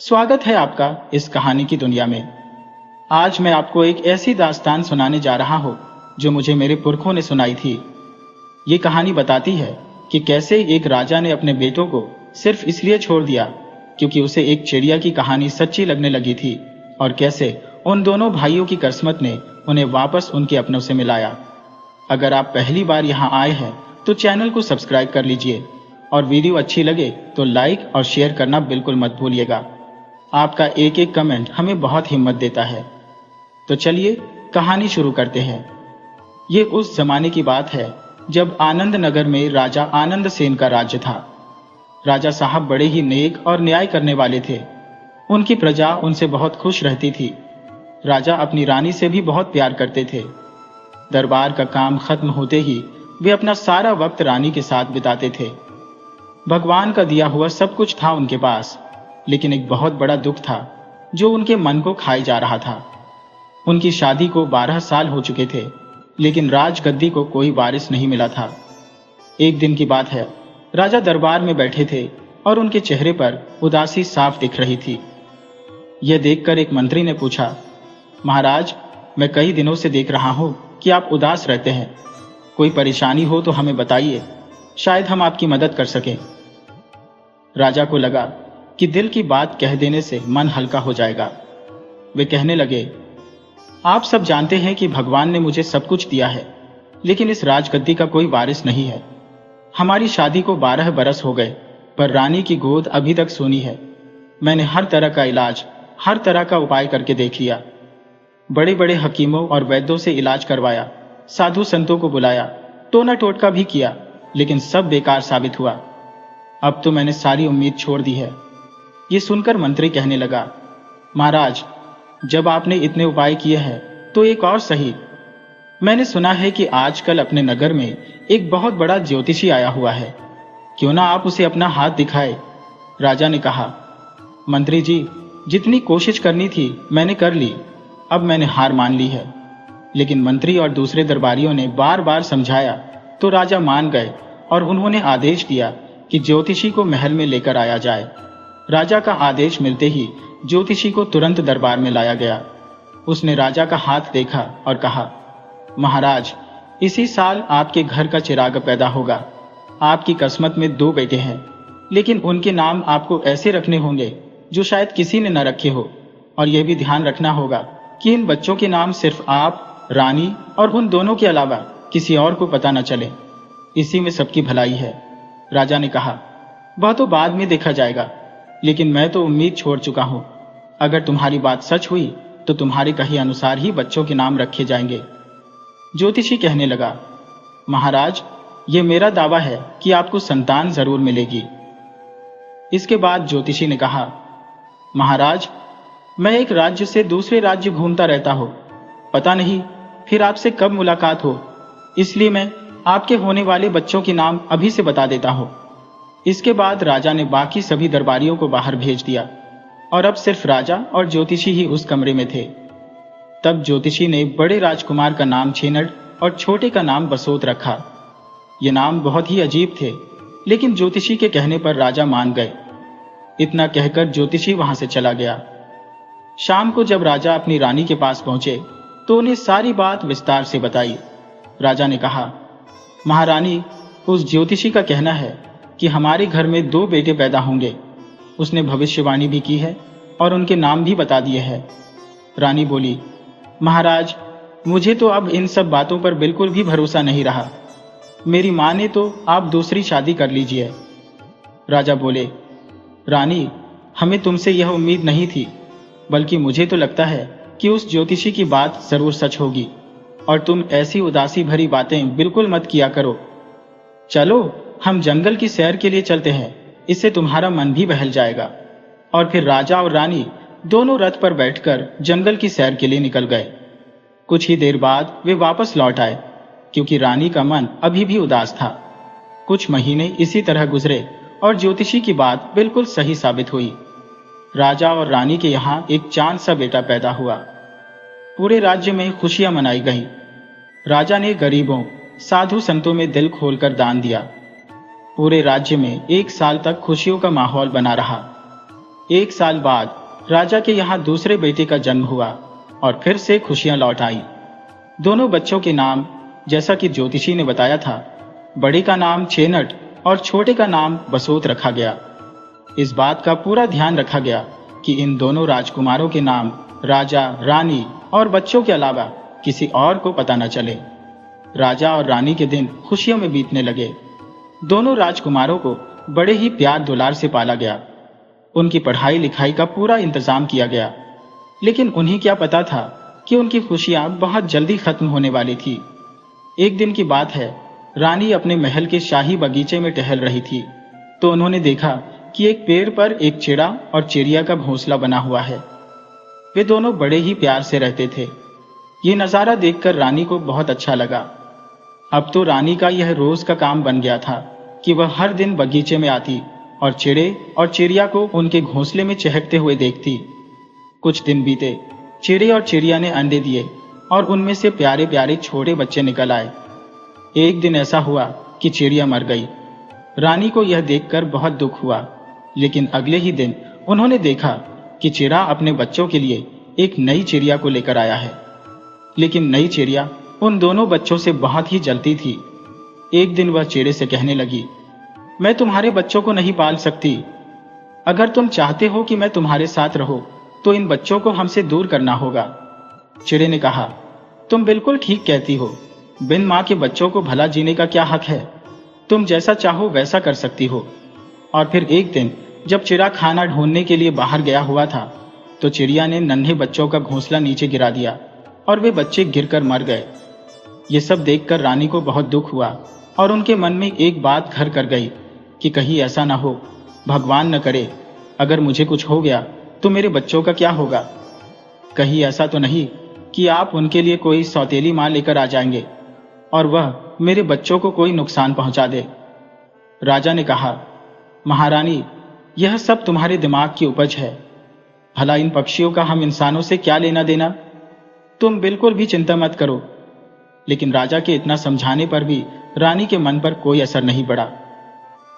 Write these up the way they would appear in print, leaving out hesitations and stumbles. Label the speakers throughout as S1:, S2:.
S1: स्वागत है आपका इस कहानी की दुनिया में। आज मैं आपको एक ऐसी दास्तान सुनाने जा रहा हूँ जो मुझे मेरे पुरखों ने सुनाई थी। ये कहानी बताती है कि कैसे एक राजा ने अपने बेटों को सिर्फ इसलिए छोड़ दिया क्योंकि उसे एक चिड़िया की कहानी सच्ची लगने लगी थी, और कैसे उन दोनों भाइयों की किस्मत ने उन्हें वापस उनके अपनों से मिलाया। अगर आप पहली बार यहाँ आए हैं तो चैनल को सब्सक्राइब कर लीजिए, और वीडियो अच्छी लगे तो लाइक और शेयर करना बिल्कुल मत भूलिएगा। आपका एक एक कमेंट हमें बहुत हिम्मत देता है। तो चलिए कहानी शुरू करते हैं। ये उस जमाने की बात है जब आनंद नगर में राजा आनंद सेन का राज्य था। राजा साहब बड़े ही नेक और न्याय करने वाले थे। उनकी प्रजा उनसे बहुत खुश रहती थी। राजा अपनी रानी से भी बहुत प्यार करते थे। दरबार का काम खत्म होते ही वे अपना सारा वक्त रानी के साथ बिताते थे। भगवान का दिया हुआ सब कुछ था उनके पास, लेकिन एक बहुत बड़ा दुख था जो उनके मन को खाए जा रहा था। उनकी शादी को 12 साल हो चुके थे, लेकिन राजगद्दी को कोई वारिस नहीं मिला था। एक दिन की बात है, राजा दरबार में बैठे थे और उनके चेहरे पर उदासी साफ दिख रही थी। यह देखकर एक मंत्री ने पूछा, महाराज, मैं कई दिनों से देख रहा हूं कि आप उदास रहते हैं। कोई परेशानी हो तो हमें बताइए, शायद हम आपकी मदद कर सकें। राजा को लगा कि दिल की बात कह देने से मन हल्का हो जाएगा। वे कहने लगे, आप सब जानते हैं कि भगवान ने मुझे सब कुछ दिया है, लेकिन इस राजगद्दी का कोई वारिस नहीं है। हमारी शादी को 12 बरस हो गए, पर रानी की गोद अभी तक सूनी है। मैंने हर तरह का इलाज, हर तरह का उपाय करके देख लिया। बड़े बड़े हकीमों और वैद्यों से इलाज करवाया, साधु संतों को बुलाया, टोना टोटका भी किया, लेकिन सब बेकार साबित हुआ। अब तो मैंने सारी उम्मीद छोड़ दी है। ये सुनकर मंत्री कहने लगा, महाराज, जब आपने इतने उपाय किए हैं तो एक और सही। मैंने सुना है कि आजकल अपने नगर में एक बहुत बड़ा ज्योतिषी आया हुआ है, क्यों ना आप उसे अपना हाथ दिखाए। राजा ने कहा, मंत्री जी, जितनी कोशिश करनी थी मैंने कर ली, अब मैंने हार मान ली है। लेकिन मंत्री और दूसरे दरबारियों ने बार बार समझाया तो राजा मान गए और उन्होंने आदेश दिया कि ज्योतिषी को महल में लेकर आया जाए। राजा का आदेश मिलते ही ज्योतिषी को तुरंत दरबार में लाया गया। उसने राजा का हाथ देखा और कहा, महाराज, इसी साल आपके घर का चिराग पैदा होगा। आपकी किस्मत में 2 बेटे हैं, लेकिन उनके नाम आपको ऐसे रखने होंगे जो शायद किसी ने न रखे हो, और यह भी ध्यान रखना होगा कि इन बच्चों के नाम सिर्फ आप, रानी और उन दोनों के अलावा किसी और को पता न चले। इसी में सबकी भलाई है। राजा ने कहा, वह तो बाद में देखा जाएगा, लेकिन मैं तो उम्मीद छोड़ चुका हूं। अगर तुम्हारी बात सच हुई तो तुम्हारे कहे अनुसार ही बच्चों के नाम रखे जाएंगे। ज्योतिषी कहने लगा, महाराज, यह मेरा दावा है कि आपको संतान जरूर मिलेगी। इसके बाद ज्योतिषी ने कहा, महाराज, मैं एक राज्य से दूसरे राज्य घूमता रहता हूं, पता नहीं फिर आपसे कब मुलाकात हो, इसलिए मैं आपके होने वाले बच्चों के नाम अभी से बता देता हूं। इसके बाद राजा ने बाकी सभी दरबारियों को बाहर भेज दिया, और अब सिर्फ राजा और ज्योतिषी ही उस कमरे में थे। तब ज्योतिषी ने बड़े राजकुमार का नाम छेनड़ और छोटे का नाम बसोत रखा। ये नाम बहुत ही अजीब थे, लेकिन ज्योतिषी के कहने पर राजा मान गए। इतना कहकर ज्योतिषी वहां से चला गया। शाम को जब राजा अपनी रानी के पास पहुंचे तो उन्हें सारी बात विस्तार से बताई। राजा ने कहा, महारानी, उस ज्योतिषी का कहना है कि हमारे घर में 2 बेटे पैदा होंगे। उसने भविष्यवाणी भी की है और उनके नाम भी बता दिए हैं। रानी बोली, महाराज, मुझे तो अब इन सब बातों पर बिल्कुल भी भरोसा नहीं रहा। मेरी माँ ने तो आप दूसरी शादी कर लीजिए। राजा बोले, रानी, हमें तुमसे यह उम्मीद नहीं थी, बल्कि मुझे तो लगता है कि उस ज्योतिषी की बात जरूर सच होगी, और तुम ऐसी उदासी भरी बातें बिल्कुल मत किया करो। चलो, हम जंगल की सैर के लिए चलते हैं, इससे तुम्हारा मन भी बहल जाएगा। और फिर राजा और रानी दोनों रथ पर बैठकर जंगल की सैर के लिए निकल गए। कुछ ही देर बाद वे वापस लौट आए, क्योंकि रानी का मन अभी भी उदास था। कुछ महीने इसी तरह गुजरे और ज्योतिषी की बात बिल्कुल सही साबित हुई। राजा और रानी के यहाँ एक चांद सा बेटा पैदा हुआ। पूरे राज्य में खुशियां मनाई गईं। राजा ने गरीबों, साधु संतों में दिल खोलकर दान दिया। पूरे राज्य में 1 साल तक खुशियों का माहौल बना रहा। 1 साल बाद राजा के यहाँ दूसरे बेटे का जन्म हुआ और फिर से खुशियां लौट आई। दोनों बच्चों के नाम, जैसा कि ज्योतिषी ने बताया था, बड़े का नाम चेनट और छोटे का नाम बसोत रखा गया। इस बात का पूरा ध्यान रखा गया कि इन दोनों राजकुमारों के नाम राजा, रानी और बच्चों के अलावा किसी और को पता न चले। राजा और रानी के दिन खुशियों में बीतने लगे। दोनों राजकुमारों को बड़े ही प्यार दुलार से पाला गया। उनकी पढ़ाई लिखाई का पूरा इंतजाम किया गया, लेकिन उन्हें क्या पता था कि उनकी खुशियां बहुत जल्दी खत्म होने वाली थी। एक दिन की बात है, रानी अपने महल के शाही बगीचे में टहल रही थी तो उन्होंने देखा कि एक पेड़ पर एक चिड़ा और चिड़िया का घोंसला बना हुआ है। वे दोनों बड़े ही प्यार से रहते थे। ये नज़ारा देखकर रानी को बहुत अच्छा लगा। अब तो रानी का यह रोज का काम बन गया था कि वह हर दिन बगीचे में आती और चिड़े और चिड़िया को उनके घोंसले में चहकते हुए देखती। कुछ दिन बीते, चिड़े और चिड़िया ने अंडे दिए और उनमें से प्यारे प्यारे छोटे बच्चे निकल आए। एक दिन ऐसा हुआ कि चिड़िया मर गई। रानी को यह देखकर बहुत दुख हुआ, लेकिन अगले ही दिन उन्होंने देखा कि चिड़ा अपने बच्चों के लिए एक नई चिड़िया को लेकर आया है। लेकिन नई चिड़िया उन दोनों बच्चों से बहुत ही जलती थी। एक दिन वह चिड़े से कहने लगी, मैं तुम्हारे बच्चों को नहीं पाल सकती। अगर तुम चाहते हो कि मैं तुम्हारे साथ रहूं, तो इन बच्चों को हमसे दूर करना होगा। चिड़े ने कहा, तुम बिल्कुल ठीक कहती हो। बिन माँ के बच्चों को भला जीने का क्या हक है? तुम जैसा चाहो वैसा कर सकती हो। और फिर एक दिन जब चिड़ा खाना ढूंढने के लिए बाहर गया हुआ था, तो चिड़िया ने नन्हे बच्चों का घोंसला नीचे गिरा दिया और वे बच्चे गिरकर मर गए। ये सब देखकर रानी को बहुत दुख हुआ और उनके मन में एक बात घर कर गई कि कहीं ऐसा ना हो, भगवान न करे, अगर मुझे कुछ हो गया तो मेरे बच्चों का क्या होगा? कहीं ऐसा तो नहीं कि आप उनके लिए कोई सौतेली माँ लेकर आ जाएंगे और वह मेरे बच्चों को कोई नुकसान पहुंचा दे। राजा ने कहा, महारानी, यह सब तुम्हारे दिमाग की उपज है। भला इन पक्षियों का हम इंसानों से क्या लेना देना? तुम बिल्कुल भी चिंता मत करो। लेकिन राजा के इतना समझाने पर भी रानी के मन पर कोई असर नहीं पड़ा।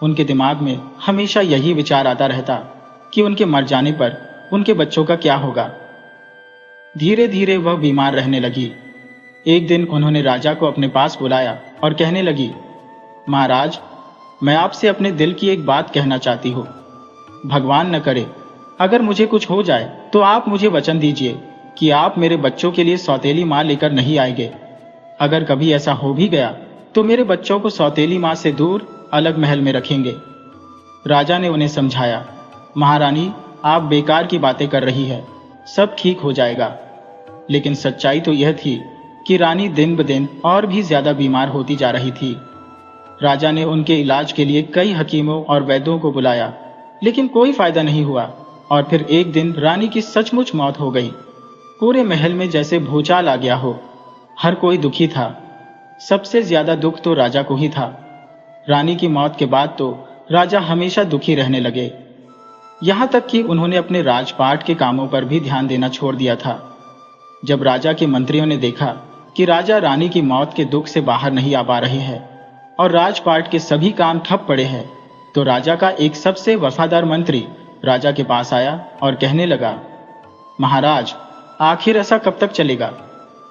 S1: उनके दिमाग में हमेशा यही विचार आता रहता कि उनके मर जाने पर उनके बच्चों का क्या होगा। धीरे धीरे वह बीमार रहने लगी। एक दिन उन्होंने राजा को अपने पास बुलाया और कहने लगी, महाराज, मैं आपसे अपने दिल की एक बात कहना चाहती हूँ। भगवान न करे, अगर मुझे कुछ हो जाए तो आप मुझे वचन दीजिए कि आप मेरे बच्चों के लिए सौतेली माँ लेकर नहीं आएंगे। अगर कभी ऐसा हो भी गया तो मेरे बच्चों को सौतेली माँ से दूर अलग महल में रखेंगे। राजा ने उन्हें समझाया, महारानी, आप बेकार की बातें कर रही है, सब ठीक हो जाएगा। लेकिन सच्चाई तो यह थी कि रानी दिन ब दिन और भी ज्यादा बीमार होती जा रही थी। राजा ने उनके इलाज के लिए कई हकीमों और वैद्यों को बुलाया, लेकिन कोई फायदा नहीं हुआ और फिर एक दिन रानी की सचमुच मौत हो गई। पूरे महल में जैसे भूचाल आ गया हो। हर कोई दुखी था। सबसे ज्यादा दुख तो राजा को ही था। रानी की मौत के बाद तो राजा हमेशा दुखी रहने लगे। यहां तक कि उन्होंने अपने राजपाट के कामों पर भी ध्यान देना छोड़ दिया था। जब राजा के मंत्रियों ने देखा कि राजा रानी की मौत के दुख से बाहर नहीं आ पा रहे हैं और राजपाट के सभी काम ठप पड़े हैं, तो राजा का एक सबसे वफादार मंत्री राजा के पास आया और कहने लगा, महाराज, आखिर ऐसा कब तक चलेगा?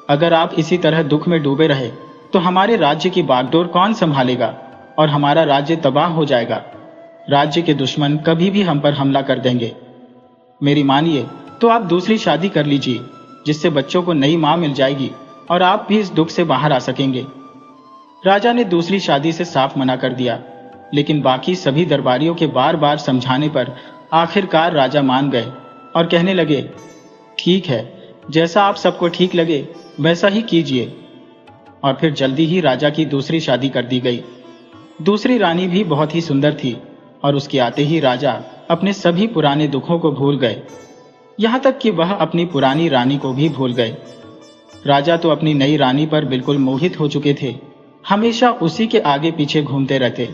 S1: अगर आप इसी तरह दुख में डूबे रहे तो हमारे राज्य की बागडोर कौन संभालेगा और हमारा राज्य तबाह हो जाएगा। राज्य के दुश्मन कभी भी हम पर हमला कर देंगे। मेरी मानिए तो आप दूसरी शादी कर लीजिए, जिससे बच्चों को नई मां मिल जाएगी और आप भी इस दुख से बाहर आ सकेंगे। राजा ने दूसरी शादी से साफ मना कर दिया, लेकिन बाकी सभी दरबारियों के बार बार समझाने पर आखिरकार राजा मान गए और कहने लगे, ठीक है, जैसा आप सबको ठीक लगे वैसा ही कीजिए। और फिर जल्दी ही राजा की दूसरी शादी कर दी गई। दूसरी रानी भी बहुत ही सुंदर थी और उसके आते ही राजा अपने सभी पुराने दुखों को भूल गए, यहाँ तक कि वह अपनी पुरानी रानी को भी भूल गए। राजा तो अपनी नई रानी पर बिल्कुल मोहित हो चुके थे, हमेशा उसी के आगे पीछे घूमते रहते।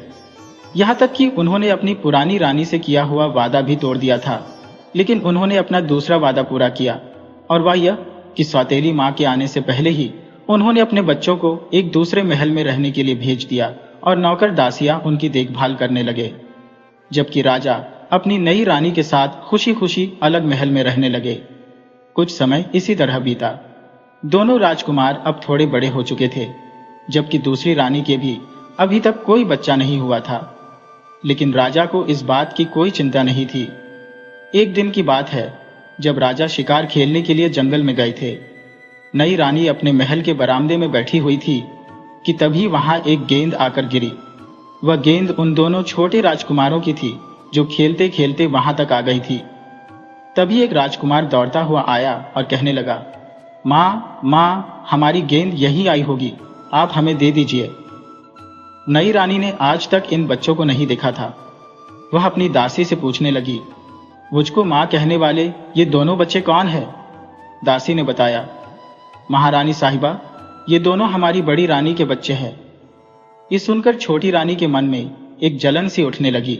S1: यहाँ तक कि उन्होंने अपनी पुरानी रानी से किया हुआ वादा भी तोड़ दिया था, लेकिन उन्होंने अपना दूसरा वादा पूरा किया, और वह यह कि सौतेली माँ के आने से पहले ही उन्होंने अपने बच्चों को एक दूसरे महल में रहने के लिए भेज दिया और नौकर दासियां उनकी देखभाल करने लगे। जबकि राजा अपनी नई रानी के साथ खुशी खुशी अलग महल में रहने लगे। कुछ समय इसी तरह बीता। दोनों राजकुमार अब थोड़े बड़े हो चुके थे, जबकि दूसरी रानी के भी अभी तक कोई बच्चा नहीं हुआ था। लेकिन राजा को इस बात की कोई चिंता नहीं थी। एक दिन की बात है, जब राजा शिकार खेलने के लिए जंगल में गए थे। नई रानी अपने महल के बरामदे में बैठी हुई थी कि तभी वहां एक गेंद आकर गिरी। वह गेंद उन दोनों छोटे राजकुमारों की थी जो खेलते खेलते वहां तक आ गई थी। तभी एक राजकुमार दौड़ता हुआ आया और कहने लगा, माँ माँ, हमारी गेंद यहीं आई होगी, आप हमें दे दीजिए। नई रानी ने आज तक इन बच्चों को नहीं देखा था। वह अपनी दासी से पूछने लगी, मुझको माँ कहने वाले ये दोनों बच्चे कौन हैं? दासी ने बताया, महारानी साहिबा, ये दोनों हमारी बड़ी रानी के बच्चे हैं। ये सुनकर छोटी रानी के मन में एक जलन सी उठने लगी।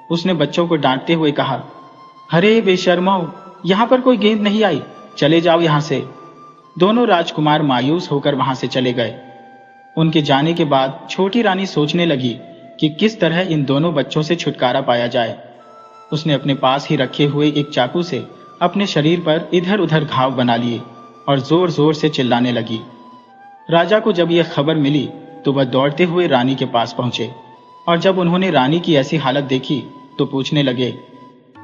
S1: उसने बच्चों को डांटते हुए कहा, अरे बेशर्मो, यहाँ पर कोई गेंद नहीं आई, चले जाओ यहाँ से। दोनों राजकुमार मायूस होकर वहां से चले गए। उनके जाने के बाद छोटी रानी सोचने लगी कि किस तरह इन दोनों बच्चों से छुटकारा पाया जाए। उसने अपने पास ही रखे हुए एक चाकू से अपने शरीर पर इधर उधर घाव बना लिए और जोर जोर से चिल्लाने लगी। राजा को जब यह खबर मिली तो वह दौड़ते हुए रानी के पास पहुंचे और जब उन्होंने रानी की ऐसी हालत देखी तो पूछने लगे,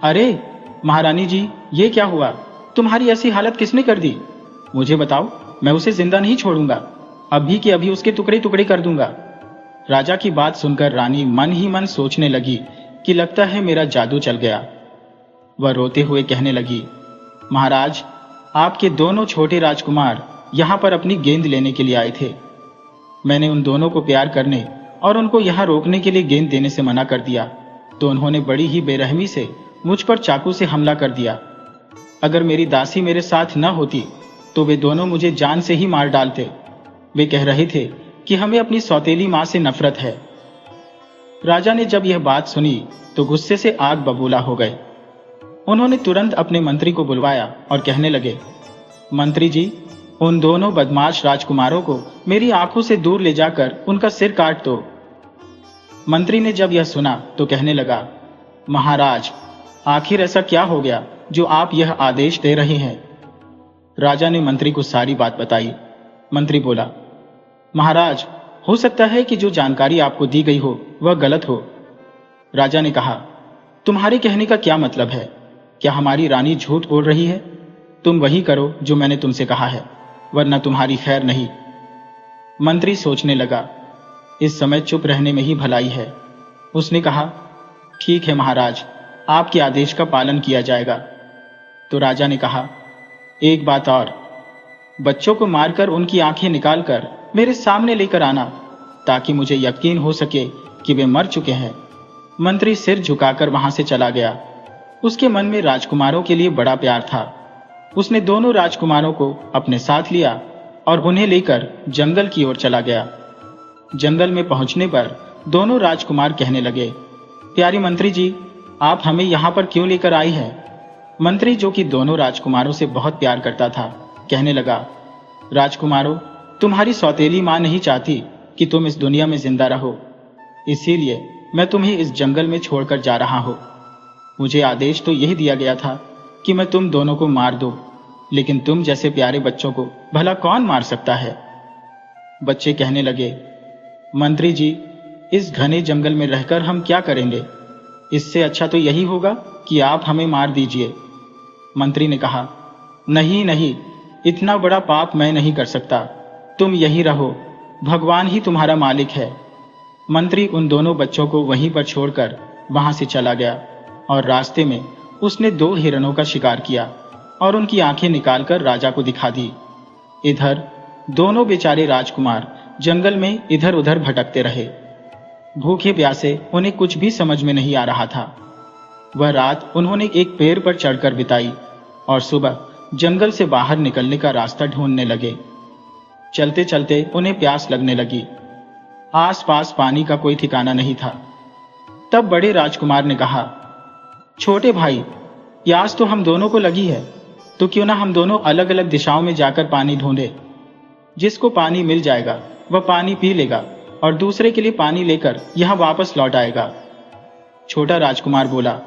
S1: अरे महारानी जी, ये क्या हुआ? तुम्हारी ऐसी हालत किसने कर दी? मुझे बताओ, मैं उसे जिंदा नहीं छोड़ूंगा, अभी के अभी उसके टुकड़े टुकड़े कर दूंगा। राजा की बात सुनकर रानी मन ही मन सोचने लगी कि लगता है मेरा जादू चल गया। वह रोते हुए कहने लगी, महाराज, आपके दोनों छोटे राजकुमार यहां पर अपनी गेंद लेने के लिए आए थे। मैंने उन दोनों को प्यार करने और उनको यहां रोकने के लिए गेंद देने से मना कर दिया तो उन्होंने बड़ी ही बेरहमी से मुझ पर चाकू से हमला कर दिया। अगर मेरी दासी मेरे साथ न होती तो वे दोनों मुझे जान से ही मार डालते। वे कह रहे थे कि हमें अपनी सौतेली मां से नफरत है। राजा ने जब यह बात सुनी तो गुस्से से आग बबूला हो गए। उन्होंने तुरंत अपने मंत्री को बुलवाया और कहने लगे, मंत्री जी, उन दोनों बदमाश राजकुमारों को मेरी आंखों से दूर ले जाकर उनका सिर काट दो। मंत्री ने जब यह सुना तो कहने लगा, महाराज, आखिर ऐसा क्या हो गया जो आप यह आदेश दे रहे हैं? राजा ने मंत्री को सारी बात बताई। मंत्री बोला, महाराज, हो सकता है कि जो जानकारी आपको दी गई हो वह गलत हो। राजा ने कहा, तुम्हारे कहने का क्या मतलब है? क्या हमारी रानी झूठ बोल रही है? तुम वही करो जो मैंने तुमसे कहा है, वरना तुम्हारी खैर नहीं। मंत्री सोचने लगा, इस समय चुप रहने में ही भलाई है। उसने कहा, ठीक है महाराज, आपके आदेश का पालन किया जाएगा। तो राजा ने कहा, एक बात और, बच्चों को मारकर उनकी आंखें निकालकर मेरे सामने लेकर आना ताकि मुझे यकीन हो सके कि वे मर चुके हैं। मंत्री सिर झुकाकर वहां से चला गया। उसके मन में राजकुमारों के लिए बड़ा प्यार था। उसने दोनों राजकुमारों को अपने साथ लिया और उन्हें लेकर जंगल की ओर चला गया। जंगल में पहुंचने पर दोनों राजकुमार कहने लगे, प्यारी मंत्री जी, आप हमें यहां पर क्यों लेकर आई हैं? मंत्री, जो कि दोनों राजकुमारों से बहुत प्यार करता था, कहने लगा, राजकुमारों, तुम्हारी सौतेली मां नहीं चाहती कि तुम इस दुनिया में जिंदा रहो, इसीलिए मैं तुम्हें इस जंगल में छोड़कर जा रहा हूं। मुझे आदेश तो यही दिया गया था कि मैं तुम दोनों को मार दूं, लेकिन तुम जैसे प्यारे बच्चों को भला कौन मार सकता है? बच्चे कहने लगे, मंत्री जी, इस घने जंगल में रहकर हम क्या करेंगे? इससे अच्छा तो यही होगा कि आप हमें मार दीजिए। मंत्री ने कहा, नहीं नहीं, इतना बड़ा पाप मैं नहीं कर सकता, तुम यहीं रहो, भगवान ही तुम्हारा मालिक है। मंत्री उन दोनों बच्चों को वहीं पर छोड़कर वहां से चला गया और रास्ते में उसने 2 हिरणों का शिकार किया और उनकी आंखें निकालकर राजा को दिखा दी। इधर दोनों बेचारे राजकुमार जंगल में इधर उधर भटकते रहे। भूखे प्यासे उन्हें कुछ भी समझ में नहीं आ रहा था। वह रात उन्होंने एक पेड़ पर चढ़कर बिताई और सुबह जंगल से बाहर निकलने का रास्ता ढूंढने लगे। चलते चलते उन्हें प्यास लगने लगी। आसपास पानी का कोई ठिकाना नहीं था। तब बड़े राजकुमार ने कहा, छोटे भाई, प्यास तो हम दोनों को लगी है, तो क्यों ना हम दोनों अलग अलग दिशाओं में जाकर पानी ढूंढे। जिसको पानी मिल जाएगा वह पानी पी लेगा और दूसरे के लिए पानी लेकर यहां वापस लौट आएगा। छोटा राजकुमार बोला,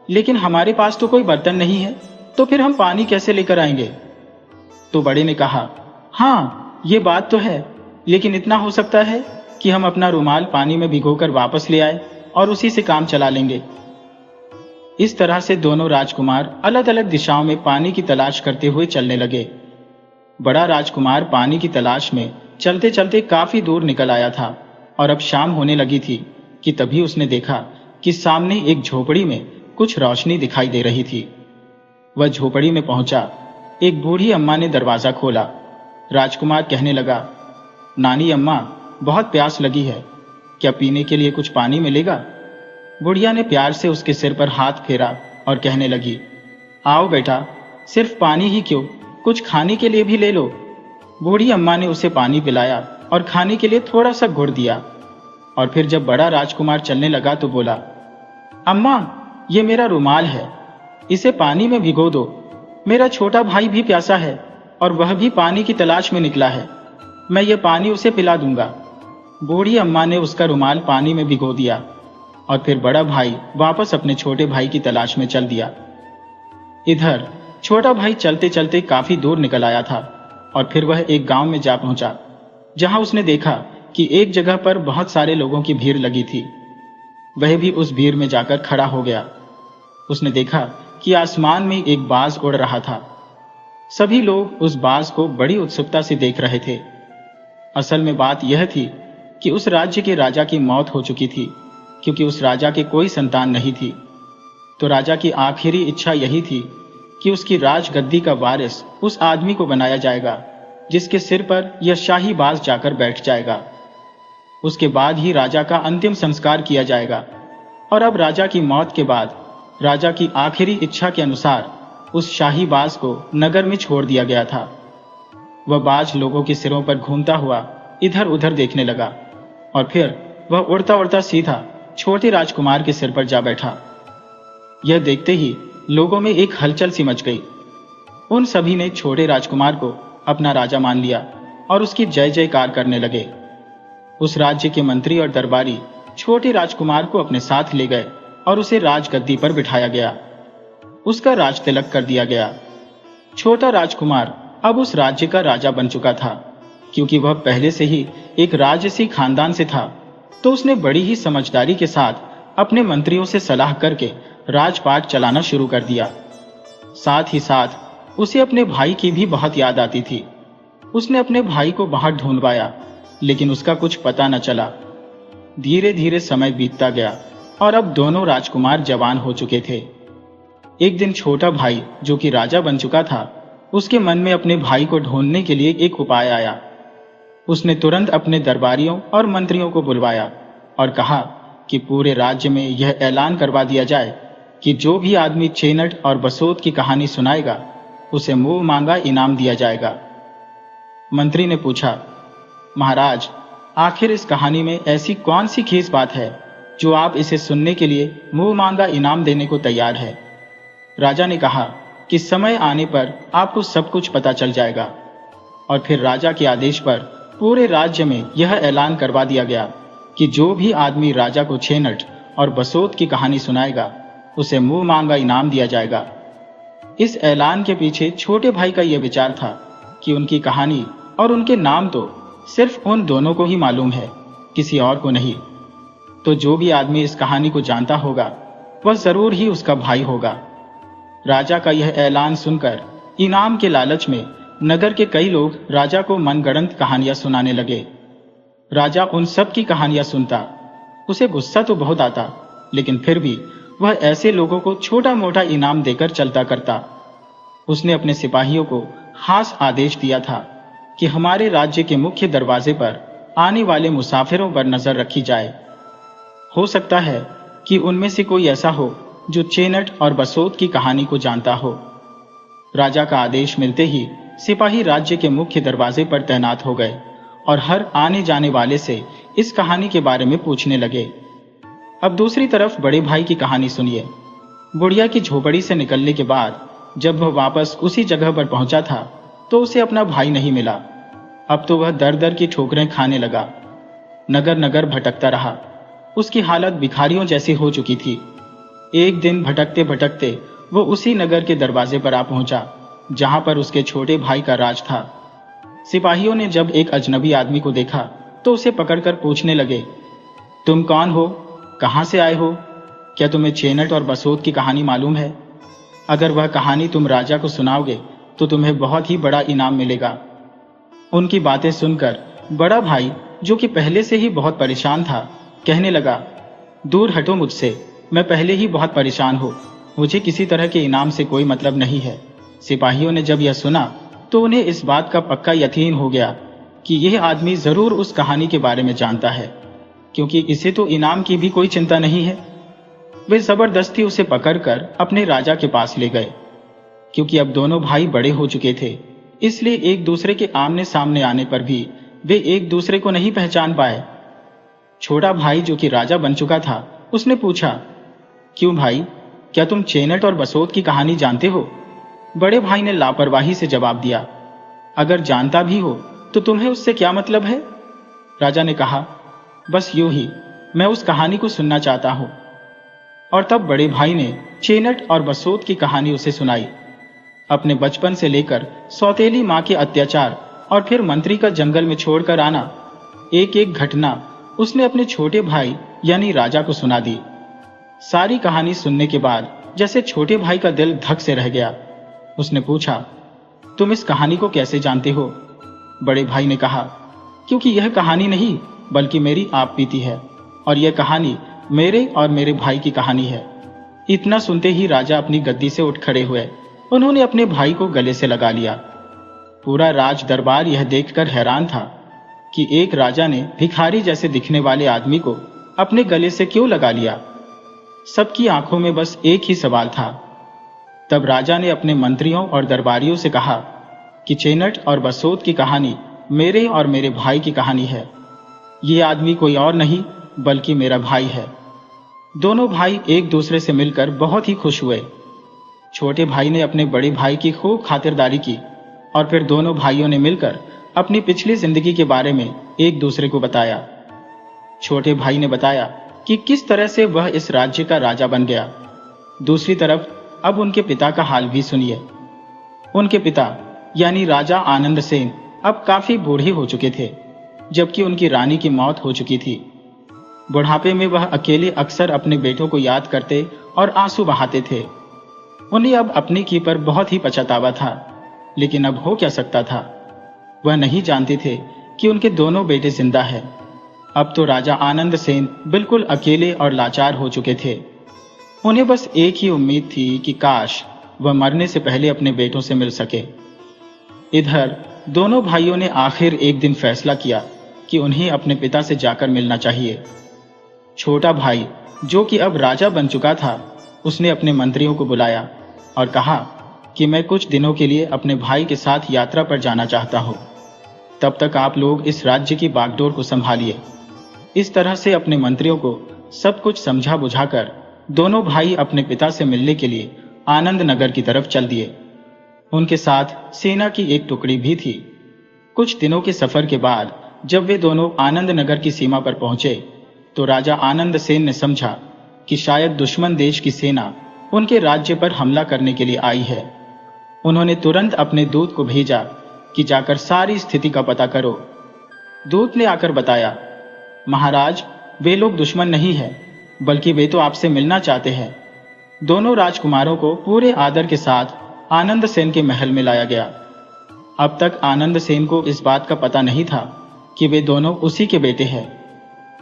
S1: लेकिन हमारे पास तो कोई बर्तन नहीं है, तो फिर हम पानी कैसे लेकर आएंगे? तो बड़े ने कहा, हाँ ये बात तो है, लेकिन इतना हो सकता है कि हम अपना रुमाल पानी में भिगोकर वापस ले आए और उसी से काम चला लेंगे। इस तरह से दोनों राजकुमार अलग अलग दिशाओं में पानी की तलाश करते हुए चलने लगे। बड़ा राजकुमार पानी की तलाश में चलते चलते काफी दूर निकल आया था और अब शाम होने लगी थी कि तभी उसने देखा कि सामने एक झोपड़ी में कुछ रोशनी दिखाई दे रही थी। वह झोपड़ी में पहुंचा। एक बूढ़ी अम्मा ने दरवाजा खोला। राजकुमार कहने लगा, नानी अम्मा, बहुत प्यास लगी है, क्या पीने के लिए कुछ पानी मिलेगा? बुढ़िया ने प्यार से उसके सिर पर हाथ फेरा और कहने लगी, आओ बेटा, सिर्फ पानी ही क्यों, कुछ खाने के लिए भी ले लो। बूढ़ी अम्मा ने उसे पानी पिलाया और खाने के लिए थोड़ा सा गुड़ दिया। और फिर जब बड़ा राजकुमार चलने लगा तो बोला, अम्मा, ये मेरा रुमाल है, इसे पानी में भिगो दो। मेरा छोटा भाई भी प्यासा है और वह भी पानी की तलाश में निकला है, मैं ये पानी उसे पिला दूंगा। बूढ़ी अम्मा ने उसका रुमाल पानी में भिगो दिया और फिर बड़ा भाई वापस अपने छोटे भाई की तलाश में चल दिया। इधर छोटा भाई चलते चलते काफी दूर निकल आया था और फिर वह एक गांव में जा पहुंचा, जहां उसने देखा कि एक जगह पर बहुत सारे लोगों की भीड़ लगी थी। वह भी उस भीड़ में जाकर खड़ा हो गया। उसने देखा कि आसमान में एक बाज उड़ रहा था। सभी लोग उस बाज को बड़ी उत्सुकता से देख रहे थे। असल में बात यह थी कि उस राज्य के राजा की मौत हो चुकी थी, क्योंकि उस राजा के कोई संतान नहीं थी। तो राजा की आखिरी इच्छा यही थी कि उसकी राजगद्दी का वारिस उस आदमी को बनाया जाएगा जिसके सिर पर यह शाही बाज जाकर बैठ जाएगा। उसके बाद ही राजा का अंतिम संस्कार किया जाएगा। और अब राजा की मौत के बाद राजा की आखिरी इच्छा के अनुसार उस शाही बाज को नगर में छोड़ दिया गया था। वह बाज लोगों के सिरों पर घूमता हुआ इधर उधर देखने लगा और फिर वह उड़ता उड़ता सीधा छोटे राजकुमार के सिर पर जा बैठा। यह देखते ही लोगों में एक हलचल सी मच गई। उन सभी ने छोटे राजकुमार को अपना राजा मान लिया और उसकी जय जयकार करने लगे। उस राज्य के मंत्री और दरबारी छोटे राजकुमार को अपने साथ ले गए और उसे राजगद्दी पर बिठाया गया। उसका राज तिलक कर दिया गया। छोटा राजकुमार अब उस राज्य का राजा बन चुका था। क्योंकि वह पहले से ही एक राजसी खानदान से था, तो उसने बड़ी ही समझदारी के साथ अपने मंत्रियों से सलाह करके राजपाट चलाना शुरू कर दिया। साथ ही साथ उसे अपने भाई की भी बहुत याद आती थी। उसने अपने भाई को बाहर ढूंढवाया, लेकिन उसका कुछ पता न चला। धीरे धीरे समय बीतता गया और अब दोनों राजकुमार जवान हो चुके थे। एक दिन छोटा भाई, जो कि राजा बन चुका था, उसके मन में अपने भाई को ढूंढने के लिए एक उपाय आया। उसने तुरंत अपने दरबारियों और मंत्रियों को बुलवाया और कहा कि पूरे राज्य में यह ऐलान करवा दिया जाए कि जो भी आदमी चेनट और बसोत की कहानी सुनाएगा उसे मुंह मांगा इनाम दिया जाएगा। मंत्री ने पूछा, महाराज, आखिर इस कहानी में ऐसी कौन सी खास बात है जो आप इसे सुनने के लिए मुंह मांगा इनाम देने को तैयार है? राजा ने कहा कि समय आने पर आपको सब कुछ पता चल जाएगा। और फिर राजा के आदेश पर पूरे राज्य में यह ऐलान करवा दिया गया कि जो भी आदमी राजा को छेनट और बसोत की कहानी सुनाएगा उसे मुंह मांगा इनाम दिया जाएगा। इस ऐलान के पीछे छोटे भाई का यह विचार था कि उनकी कहानी और उनके नाम तो सिर्फ उन दोनों को ही मालूम है, किसी और को नहीं। तो जो भी आदमी इस कहानी को जानता होगा वह जरूर ही उसका भाई होगा। राजा का यह ऐलान सुनकर इनाम के लालच में नगर के कई लोग राजा को मनगढ़ंत कहानियां सुनाने लगे। राजा उन सब की कहानियां सुनता। उसे गुस्सा तो बहुत आता, लेकिन फिर भी वह ऐसे लोगों को छोटा मोटा इनाम देकर चलता करता। उसने अपने सिपाहियों को खास आदेश दिया था कि हमारे राज्य के मुख्य दरवाजे पर आने वाले मुसाफिरों पर नजर रखी जाए। हो सकता है कि उनमें से कोई ऐसा हो जो चेनट और बसोत की कहानी को जानता हो। राजा का आदेश मिलते ही सिपाही राज्य के मुख्य दरवाजे पर तैनात हो गए और हर आने जाने वाले से इस कहानी के बारे में पूछने लगे। अब दूसरी तरफ बड़े भाई की कहानी सुनिए। बुढ़िया की झोपड़ी से निकलने के बाद जब वह वापस उसी जगह पर पहुंचा था तो उसे अपना भाई नहीं मिला। अब तो वह दर दर की ठोकरें खाने लगा, नगर नगर भटकता रहा। उसकी हालत भिखारियों जैसी हो चुकी थी। एक दिन भटकते भटकते वो उसी नगर के दरवाजे पर आ पहुंचा जहां पर उसके छोटे भाई का राज था। सिपाहियों ने जब एक अजनबी आदमी को देखा तो उसे पकड़कर पूछने लगे, तुम कौन हो, कहां से आए हो, क्या तुम्हें चेनट और बसोत की कहानी मालूम है? अगर वह कहानी तुम राजा को सुनाओगे तो तुम्हें बहुत ही बड़ा इनाम मिलेगा। उनकी बातें सुनकर बड़ा भाई, जो कि पहले से ही बहुत परेशान था, कहने लगा, दूर हटो मुझसे, मैं पहले ही बहुत परेशान हूँ, मुझे किसी तरह के इनाम से कोई मतलब नहीं है। सिपाहियों ने जब यह सुना तो उन्हें इस बात का पक्का यकीन हो गया कि यह आदमी जरूर उस कहानी के बारे में जानता है, क्योंकि इसे तो इनाम की भी कोई चिंता नहीं है। वे जबरदस्ती उसे पकड़कर अपने राजा के पास ले गए। क्योंकि अब दोनों भाई बड़े हो चुके थे, इसलिए एक दूसरे के आमने सामने आने पर भी वे एक दूसरे को नहीं पहचान पाए। छोटा भाई, जो कि राजा बन चुका था, उसने पूछा, क्यों भाई, क्या तुम चेनट और बसोत की कहानी जानते हो? बड़े भाई ने लापरवाही से जवाब दिया, अगर जानता भी हो तो तुम्हें उससे क्या मतलब है? राजा ने कहा, बस यूं ही, मैं उस कहानी को सुनना चाहता हूं। और तब बड़े भाई ने चेनट और बसोत की कहानी उसे सुनाई। अपने बचपन से लेकर सौतेली मां के अत्याचार और फिर मंत्री का जंगल में छोड़कर आना, एक एक घटना उसने अपने छोटे भाई यानी राजा को सुना दी। सारी कहानी सुनने के बाद जैसे छोटे भाई का दिल धक से रह गया। उसने पूछा, तुम इस कहानी को कैसे जानते हो? बड़े भाई ने कहा, क्योंकि यह कहानी नहीं बल्कि मेरी आप बीती है, और यह कहानी मेरे और मेरे भाई की कहानी है। इतना सुनते ही राजा अपनी गद्दी से उठ खड़े हुए। उन्होंने अपने भाई को गले से लगा लिया। पूरा राज दरबार यह देखकर हैरान था कि एक राजा ने भिखारी जैसे दिखने वाले आदमी को अपने गले से क्यों लगा लिया। सबकी आंखों में बस एक ही सवाल था। तब राजा ने अपने मंत्रियों और दरबारियों से कहा कि चेनट और बसोत की कहानी मेरे और मेरे भाई की कहानी है। ये आदमी कोई और नहीं बल्कि मेरा भाई है। दोनों भाई एक दूसरे से मिलकर बहुत ही खुश हुए। छोटे भाई ने अपने बड़े भाई की खूब खातिरदारी की और फिर दोनों भाइयों ने मिलकर अपनी पिछली जिंदगी के बारे में एक दूसरे को बताया। छोटे भाई ने बताया कि किस तरह से वह इस राज्य का राजा बन गया। दूसरी तरफ अब उनके पिता का हाल भी सुनिए। उनके पिता यानी राजा आनंद सेन अब काफी बूढ़े हो चुके थे, जबकि उनकी रानी की मौत हो चुकी थी। बुढ़ापे में वह अकेले अक्सर अपने बेटों को याद करते और आंसू बहाते थे। उन्हें अब अपनी की पर बहुत ही पछतावा था, लेकिन अब हो क्या सकता था। वह नहीं जानते थे कि उनके दोनों बेटे जिंदा हैं। अब तो राजा आनंद सेन बिल्कुल अकेले और लाचार हो चुके थे। उन्हें बस एक ही उम्मीद थी कि काश वह मरने से पहले अपने बेटों से मिल सके। इधर दोनों भाइयों ने आखिर एक दिन फैसला किया कि उन्हें अपने पिता से जाकर मिलना चाहिए। छोटा भाई, जो कि अब राजा बन चुका था, उसने अपने मंत्रियों को बुलाया और कहा कि मैं कुछ दिनों के लिए अपने भाई के साथ यात्रा पर जाना चाहता हूं। तब तक आप लोग इस राज्य की बागडोर को संभालिए। इस तरह से अपने मंत्रियों को सब कुछ समझा बुझाकर दोनों भाई अपने पिता से मिलने के लिए आनंद नगर की तरफ चल दिए। उनके साथ सेना की एक टुकड़ी भी थी। कुछ दिनों के सफर के बाद जब वे दोनों आनंद नगर की सीमा पर पहुंचे तो राजा आनंद सेन ने समझा कि शायद दुश्मन देश की सेना उनके राज्य पर हमला करने के लिए आई है। उन्होंने तुरंत अपने दूत को भेजा कि जाकर सारी स्थिति का पता करो। दूत ने आकर बताया, महाराज, वे लोग दुश्मन नहीं है बल्कि वे तो आपसे मिलना चाहते हैं। दोनों राजकुमारों को पूरे आदर के साथ आनंद सेन के महल में लाया गया। अब तक आनंद सेन को इस बात का पता नहीं था कि वे दोनों उसी के बेटे हैं।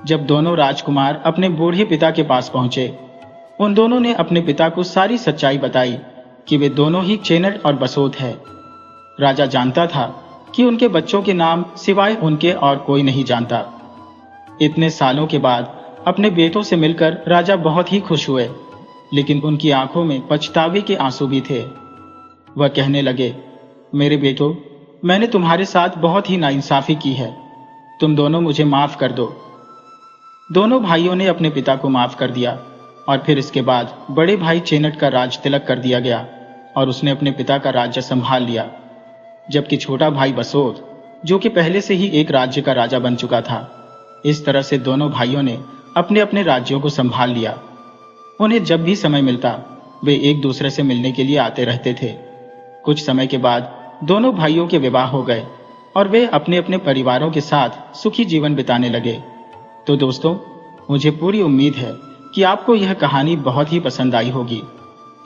S1: जब दोनों राजकुमार अपने बूढ़े पिता के पास पहुंचे, उन दोनों ने अपने पिता को सारी सच्चाई बताई कि वे दोनों ही चेनट और बसोत हैं। राजा जानता था कि उनके बच्चों के नाम सिवाय उनके और कोई नहीं जानता। इतने सालों के बाद अपने बेटों से मिलकर राजा बहुत ही खुश हुए, लेकिन उनकी आंखों में पछतावे के आंसू भी थे। वह कहने लगे, मेरे बेटों, मैंने तुम्हारे साथ बहुत ही नाइंसाफी की है, तुम दोनों मुझे माफ कर दो। दोनों भाइयों ने अपने पिता को माफ कर दिया और फिर इसके बाद बड़े भाई चेनट का राज तिलक कर दिया गया और उसने अपने पिता का राज्य संभाल लिया, जबकि छोटा भाई बसोत, जो कि पहले से ही एक राज्य का राजा बन चुका था। इस तरह से दोनों भाइयों ने अपने अपने राज्यों को संभाल लिया। उन्हें जब भी समय मिलता वे एक दूसरे से मिलने के लिए आते रहते थे। कुछ समय के बाद दोनों भाइयों के विवाह हो गए और वे अपने अपने परिवारों के साथ सुखी जीवन बिताने लगे। तो दोस्तों, मुझे पूरी उम्मीद है कि आपको यह कहानी बहुत ही पसंद आई होगी।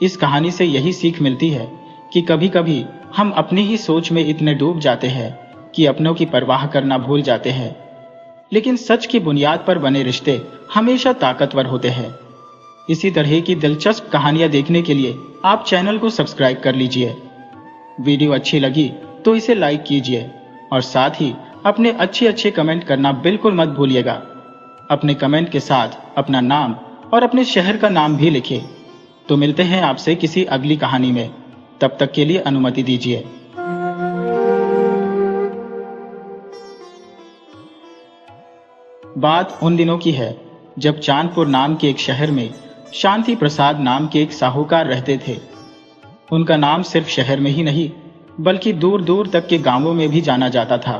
S1: इस कहानी से यही सीख मिलती है कि कभी कभी हम अपनी ही सोच में इतने डूब जाते हैं कि अपनों की परवाह करना भूल जाते हैं, लेकिन सच की बुनियाद पर बने रिश्ते हमेशा ताकतवर होते हैं। इसी तरह की दिलचस्प कहानियां देखने के लिए आप चैनल को सब्सक्राइब कर लीजिए। वीडियो अच्छी लगी तो इसे लाइक कीजिए और साथ ही अपने अच्छे कमेंट करना बिल्कुल मत भूलिएगा। अपने कमेंट के साथ अपना नाम और अपने शहर का नाम भी लिखिए। तो मिलते हैं आपसे किसी अगली कहानी में। तब तक के लिए अनुमति दीजिए। बात उन दिनों की है जब चांदपुर नाम के एक शहर में शांति प्रसाद नाम के एक साहूकार रहते थे। उनका नाम सिर्फ शहर में ही नहीं बल्कि दूर दूर तक के गांवों में भी जाना जाता था।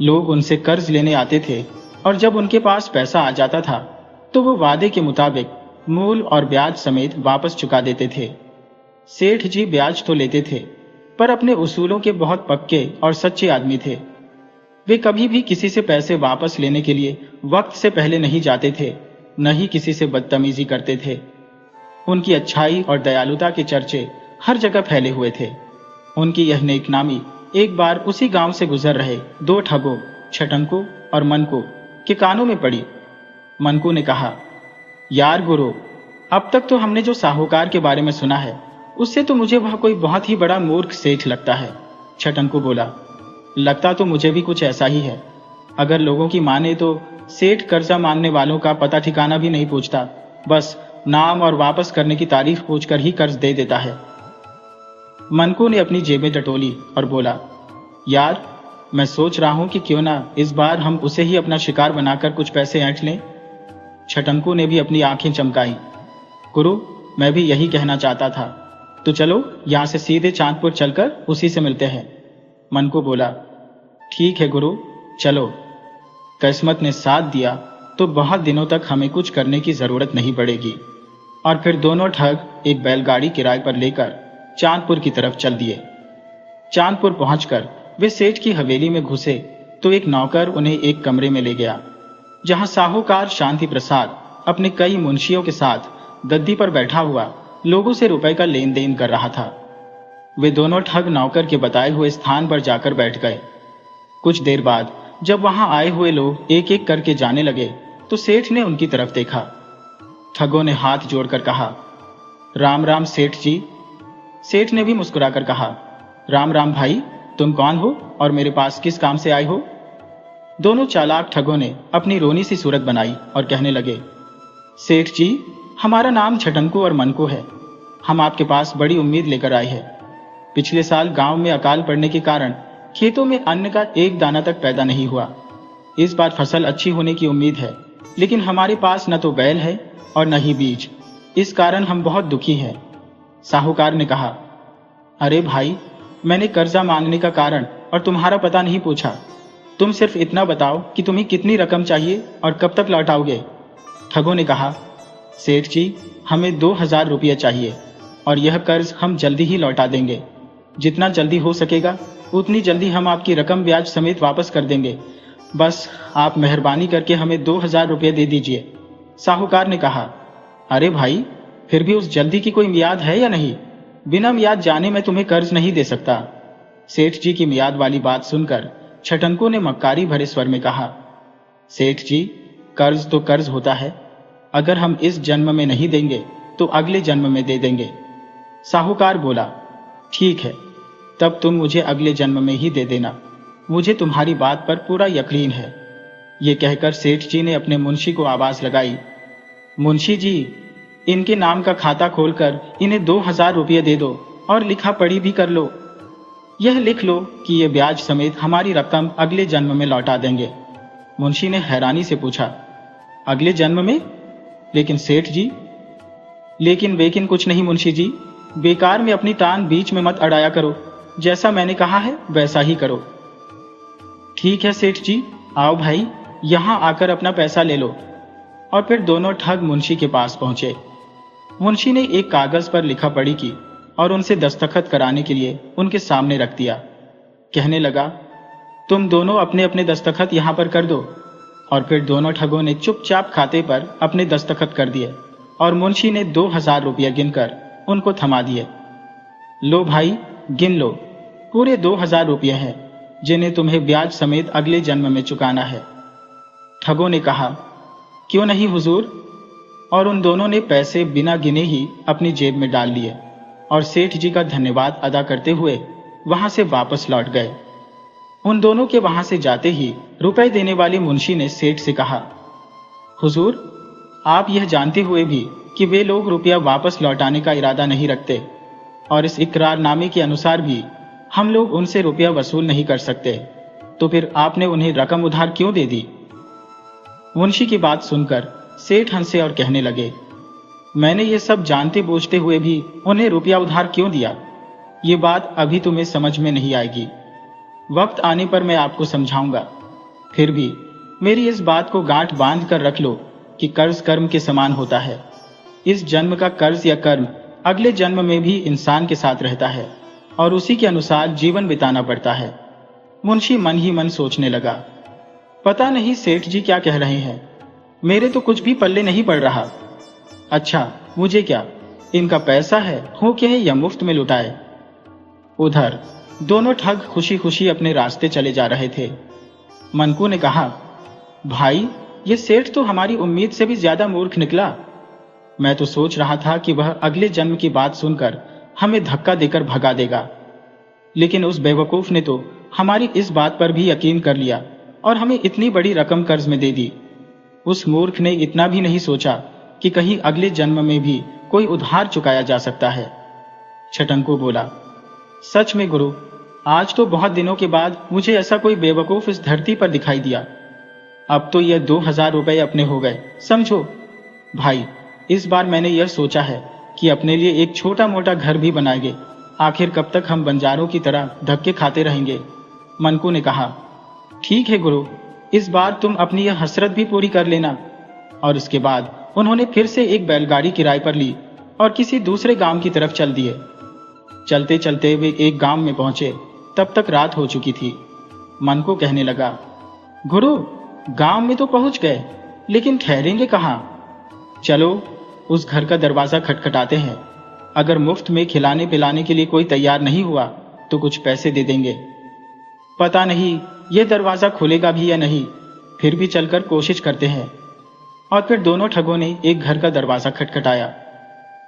S1: लोग उनसे कर्ज लेने आते थे और जब उनके पास पैसा आ जाता था तो वो वादे के मुताबिक मूल और ब्याज समेत वापस चुका देते थे। सेठ जी ब्याज तो लेते थे पर अपने उसूलों के बहुत पक्के और सच्चे आदमी थे। वे कभी भी किसी से पैसे वापस लेने के लिए वक्त से पहले नहीं जाते थे, न ही किसी से बदतमीजी करते थे। उनकी अच्छाई और दयालुता के चर्चे हर जगह फैले हुए थे। उनकी यह नेकनामी एक बार उसी गांव से गुजर रहे दो ठगों, छटंकू और मनकू के कानों में पड़ी। मनकू ने कहा, यार गुरु, अब तक तो हमने जो साहूकार के बारे में सुना है उससे तो मुझे वह कोई बहुत ही बड़ा मूर्ख सेठ लगता है। छटंकू बोला, लगता तो मुझे भी कुछ ऐसा ही है। अगर लोगों की माने तो सेठ कर्जा मांगने वालों का पता ठिकाना भी नहीं पूछता, बस नाम और वापस करने की तारीख पूछकर ही कर्ज दे देता है। मनकू ने अपनी जेबें टटोली और बोला, यार, मैं सोच रहा हूं कि क्यों ना इस बार हम उसे ही अपना शिकार बनाकर कुछ पैसे ऐंठ लें। छटंकू ने भी अपनी आंखें चमकाई। गुरु, मैं भी यही कहना चाहता था, तो चलो यहां से सीधे चांदपुर चलकर उसी से मिलते हैं। मनकू बोला, ठीक है गुरु, चलो। किस्मत ने साथ दिया तो बहुत दिनों तक हमें कुछ करने की जरूरत नहीं पड़ेगी। और फिर दोनों ठग एक बैलगाड़ी किराए पर लेकर चांदपुर की तरफ चल दिए। चांदपुर पहुंचकर वे सेठ की हवेली में घुसे तो एक नौकर उन्हें एक कमरे में ले गया जहां साहूकार शांति प्रसाद अपने कई मुंशियों के साथ गद्दी पर बैठा हुआ लोगों से रुपए का लेन देन कर रहा था। वे दोनों ठग नौकर के बताए हुए स्थान पर जाकर बैठ गए। कुछ देर बाद जब वहां आए हुए लोग एक एक करके जाने लगे तो सेठ ने उनकी तरफ देखा। ठगों ने हाथ जोड़कर कहा, राम राम सेठ जी। सेठ ने भी मुस्कुराकर कहा, राम राम भाई, तुम कौन हो और मेरे पास किस काम से आए हो? दोनों चालाक ठगों ने अपनी रोनी सी सूरत बनाई और कहने लगे, सेठ जी, हमारा नाम छटंकू और मनकू है। हम आपके पास बड़ी उम्मीद लेकर आए हैं। पिछले साल गांव में अकाल पड़ने के कारण खेतों में अन्न का एक दाना तक पैदा नहीं हुआ। इस बार फसल अच्छी होने की उम्मीद है, लेकिन हमारे पास न तो बैल है और न ही बीज। इस कारण हम बहुत दुखी हैं। साहूकार ने कहा, अरे भाई, मैंने कर्जा मांगने का कारण और तुम्हारा पता नहीं पूछा। तुम सिर्फ इतना बताओ कि तुम्हें कितनी रकम चाहिए और कब तक लौटाओगे। ठगों ने कहा, सेठ जी, हमें 2000 रुपये चाहिए और यह कर्ज हम जल्दी ही लौटा देंगे। जितना जल्दी हो सकेगा उतनी जल्दी हम आपकी रकम ब्याज समेत वापस कर देंगे। बस आप मेहरबानी करके हमें 2000 रुपये दे दीजिए। साहूकार ने कहा, अरे भाई, फिर भी उस जल्दी की कोई मियाद है या नहीं? बिना मियाद जाने मैं तुम्हें कर्ज नहीं दे सकता। सेठ जी की मियाद वाली बात सुनकर छटंकू ने मक्कारी भरे स्वर में कहा, सेठ जी, कर्ज तो कर्ज होता है। अगर हम इस जन्म में नहीं देंगे तो अगले जन्म में दे देंगे। साहूकार बोला, ठीक है, तब तुम मुझे अगले जन्म में ही दे देना। मुझे तुम्हारी बात पर पूरा यकीन है। ये कहकर सेठ जी ने अपने मुंशी को आवाज लगाई, मुंशी जी, इनके नाम का खाता खोलकर इन्हें 2000 रुपये दे दो और लिखा पढ़ी भी कर लो। यह लिख लो कि ये ब्याज समेत हमारी रकम अगले जन्म में लौटा देंगे। मुंशी ने हैरानी से पूछा, अगले जन्म में? लेकिन सेठ जी। लेकिन वेकिन कुछ नहीं मुंशी जी, बेकार में अपनी टांग बीच में मत अड़ाया करो। जैसा मैंने कहा है वैसा ही करो। ठीक है सेठ जी, आओ भाई, यहां आकर अपना पैसा ले लो। और फिर दोनों ठग मुंशी के पास पहुंचे। मुंशी ने एक कागज पर लिखा पढ़ी की और उनसे दस्तखत कराने के लिए उनके सामने रख दिया। कहने लगा, तुम दोनों अपने अपने दस्तखत यहां पर कर दो। और फिर दोनों ठगों ने चुपचाप खाते पर अपने दस्तखत कर दिए और मुंशी ने 2000 रुपये गिनकर उनको थमा दिए। लो भाई, गिन लो, पूरे 2000 रुपये हैं जिन्हें तुम्हें ब्याज समेत अगले जन्म में चुकाना है। ठगों ने कहा, क्यों नहीं हुजूर। और उन दोनों ने पैसे बिना गिने ही अपनी जेब में डाल लिए और सेठ जी का धन्यवाद अदा करते हुए वहां से वापस लौट गए। उन दोनों के वहां से जाते ही रुपए देने वाले मुंशी ने सेठ से कहा, हुजूर, आप यह जानते हुए भी कि वे लोग रुपया वापस लौटाने का इरादा नहीं रखते और इस इकरारनामे के अनुसार भी हम लोग उनसे रुपया वसूल नहीं कर सकते, तो फिर आपने उन्हें रकम उधार क्यों दे दी। मुंशी की बात सुनकर सेठ हंसे और कहने लगे, मैंने ये सब जानते बूझते हुए भी उन्हें रुपया उधार क्यों दिया, ये बात अभी तुम्हें समझ में नहीं आएगी। वक्त आने पर मैं आपको समझाऊंगा। फिर भी मेरी इस बात को गांठ बांध कर रख लो कि कर्ज कर्म के समान होता है। इस जन्म का कर्ज या कर्म अगले जन्म में भी इंसान के साथ रहता है और उसी के अनुसार जीवन बिताना पड़ता है। मुंशी मन ही मन सोचने लगा, पता नहीं सेठ जी क्या कह रहे हैं, मेरे तो कुछ भी पल्ले नहीं पड़ रहा। अच्छा, मुझे क्या, इनका पैसा है, हो के या मुफ्त में लुटाए। उधर दोनों ठग खुशी खुशी अपने रास्ते चले जा रहे थे। मनकू ने कहा, भाई, ये सेठ तो हमारी उम्मीद से भी ज्यादा मूर्ख निकला। मैं तो सोच रहा था कि वह अगले जन्म की बात सुनकर हमें धक्का देकर भगा देगा, लेकिन उस बेवकूफ ने तो हमारी इस बात पर भी यकीन कर लिया और हमें इतनी बड़ी रकम कर्ज में दे दी। उस मूर्ख ने इतना भी नहीं सोचा कि कहीं अगले जन्म में भी कोई उधार चुकाया जा सकता है। छटंकू बोला, सच में गुरु, आज तो बहुत दिनों के बाद मुझे ऐसा कोई बेवकूफ इस धरती पर दिखाई दिया। अब तो यह 2000 रुपये अपने हो गए, समझो। भाई, इस बार मैंने यह सोचा है कि अपने लिए एक छोटा मोटा घर भी बनाएंगे। आखिर कब तक हम बंजारों की तरह धक्के खाते रहेंगे। मनकू ने कहा, ठीक है गुरु, इस बार तुम अपनी यह हसरत भी पूरी कर लेना। और इसके बाद उन्होंने फिर से एक बैलगाड़ी किराए पर ली और किसी दूसरे गांव की तरफ चल दिए। चलते चलते वे एक गांव में पहुंचे, तब तक रात हो चुकी थी। मनकू कहने लगा, गुरु, गांव में तो पहुंच गए, लेकिन ठहरेंगे कहां? चलो उस घर का दरवाजा खटखटाते हैं। अगर मुफ्त में खिलाने पिलाने के लिए कोई तैयार नहीं हुआ तो कुछ पैसे दे देंगे। पता नहीं यह दरवाजा खुलेगा भी या नहीं, फिर भी चलकर कोशिश करते हैं। और फिर दोनों ठगों ने एक घर का दरवाजा खटखटाया।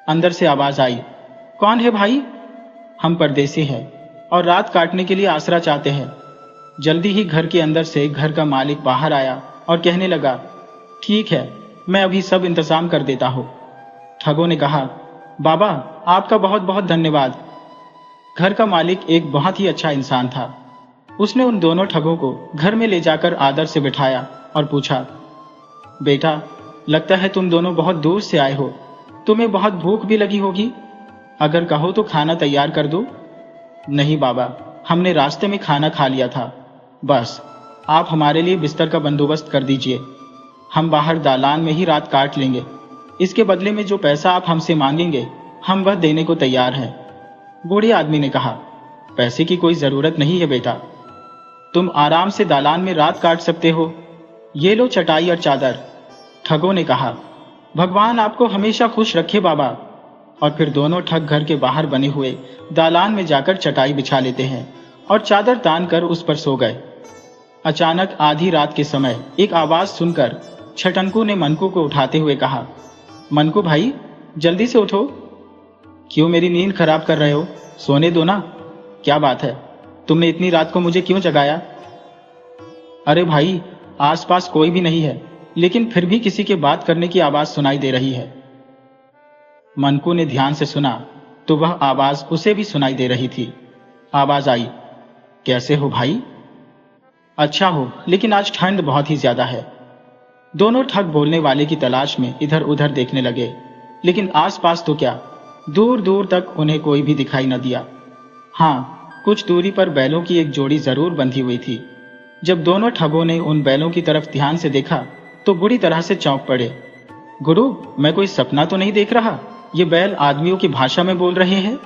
S1: अंदर से आवाज आई, कौन है भाई? हम परदेसी हैं और रात काटने के लिए आसरा चाहते हैं। जल्दी ही घर के अंदर से घर का मालिक बाहर आया और कहने लगा, ठीक है, मैं अभी सब इंतजाम कर देता हूं। ठगों ने कहा, बाबा, आपका बहुत बहुत धन्यवाद। घर का मालिक एक बहुत ही अच्छा इंसान था। उसने उन दोनों ठगों को घर में ले जाकर आदर से बिठाया और पूछा, बेटा, लगता है तुम दोनों बहुत दूर से आए हो, तुम्हें बहुत भूख भी लगी होगी। अगर कहो तो खाना तैयार कर दूं? नहीं बाबा, हमने रास्ते में खाना खा लिया था। बस आप हमारे लिए बिस्तर का बंदोबस्त कर दीजिए। हम बाहर दालान में ही रात काट लेंगे। इसके बदले में जो पैसा आप हमसे मांगेंगे, हम वह देने को तैयार हैं। बूढ़े आदमी ने कहा, पैसे की कोई जरूरत नहीं है बेटा, तुम आराम से दालान में रात काट सकते हो। ये लो चटाई और चादर। ठगों ने कहा, भगवान आपको हमेशा खुश रखे बाबा। और फिर दोनों ठग घर के बाहर बने हुए दालान में जाकर चटाई बिछा लेते हैं और चादर तान कर उस पर सो गए। अचानक आधी रात के समय एक आवाज सुनकर छटंकू ने मनकू को उठाते हुए कहा, मनकू भाई, जल्दी से उठो। क्यों मेरी नींद खराब कर रहे हो? सोने दो ना। क्या बात है, तुमने इतनी रात को मुझे क्यों जगाया? अरे भाई, आसपास कोई भी नहीं है, लेकिन फिर भी किसी के बात करने की आवाज सुनाई दे रही है। मनकू ने ध्यान से सुना तो वह आवाज उसे भी सुनाई दे रही थी। आवाज आई, कैसे हो भाई? अच्छा हो, लेकिन आज ठंड बहुत ही ज्यादा है। दोनों ठग बोलने वाले की तलाश में इधर उधर देखने लगे, लेकिन आसपास तो क्या, दूर दूर तक उन्हें कोई भी दिखाई न दिया। हाँ, कुछ दूरी पर बैलों की एक जोड़ी जरूर बंधी हुई थी। जब दोनों ठगों ने उन बैलों की तरफ ध्यान से देखा तो बुरी तरह से चौंक पड़े। गुरु, मैं कोई सपना तो नहीं देख रहा? ये बैल आदमियों की भाषा में बोल रहे हैं?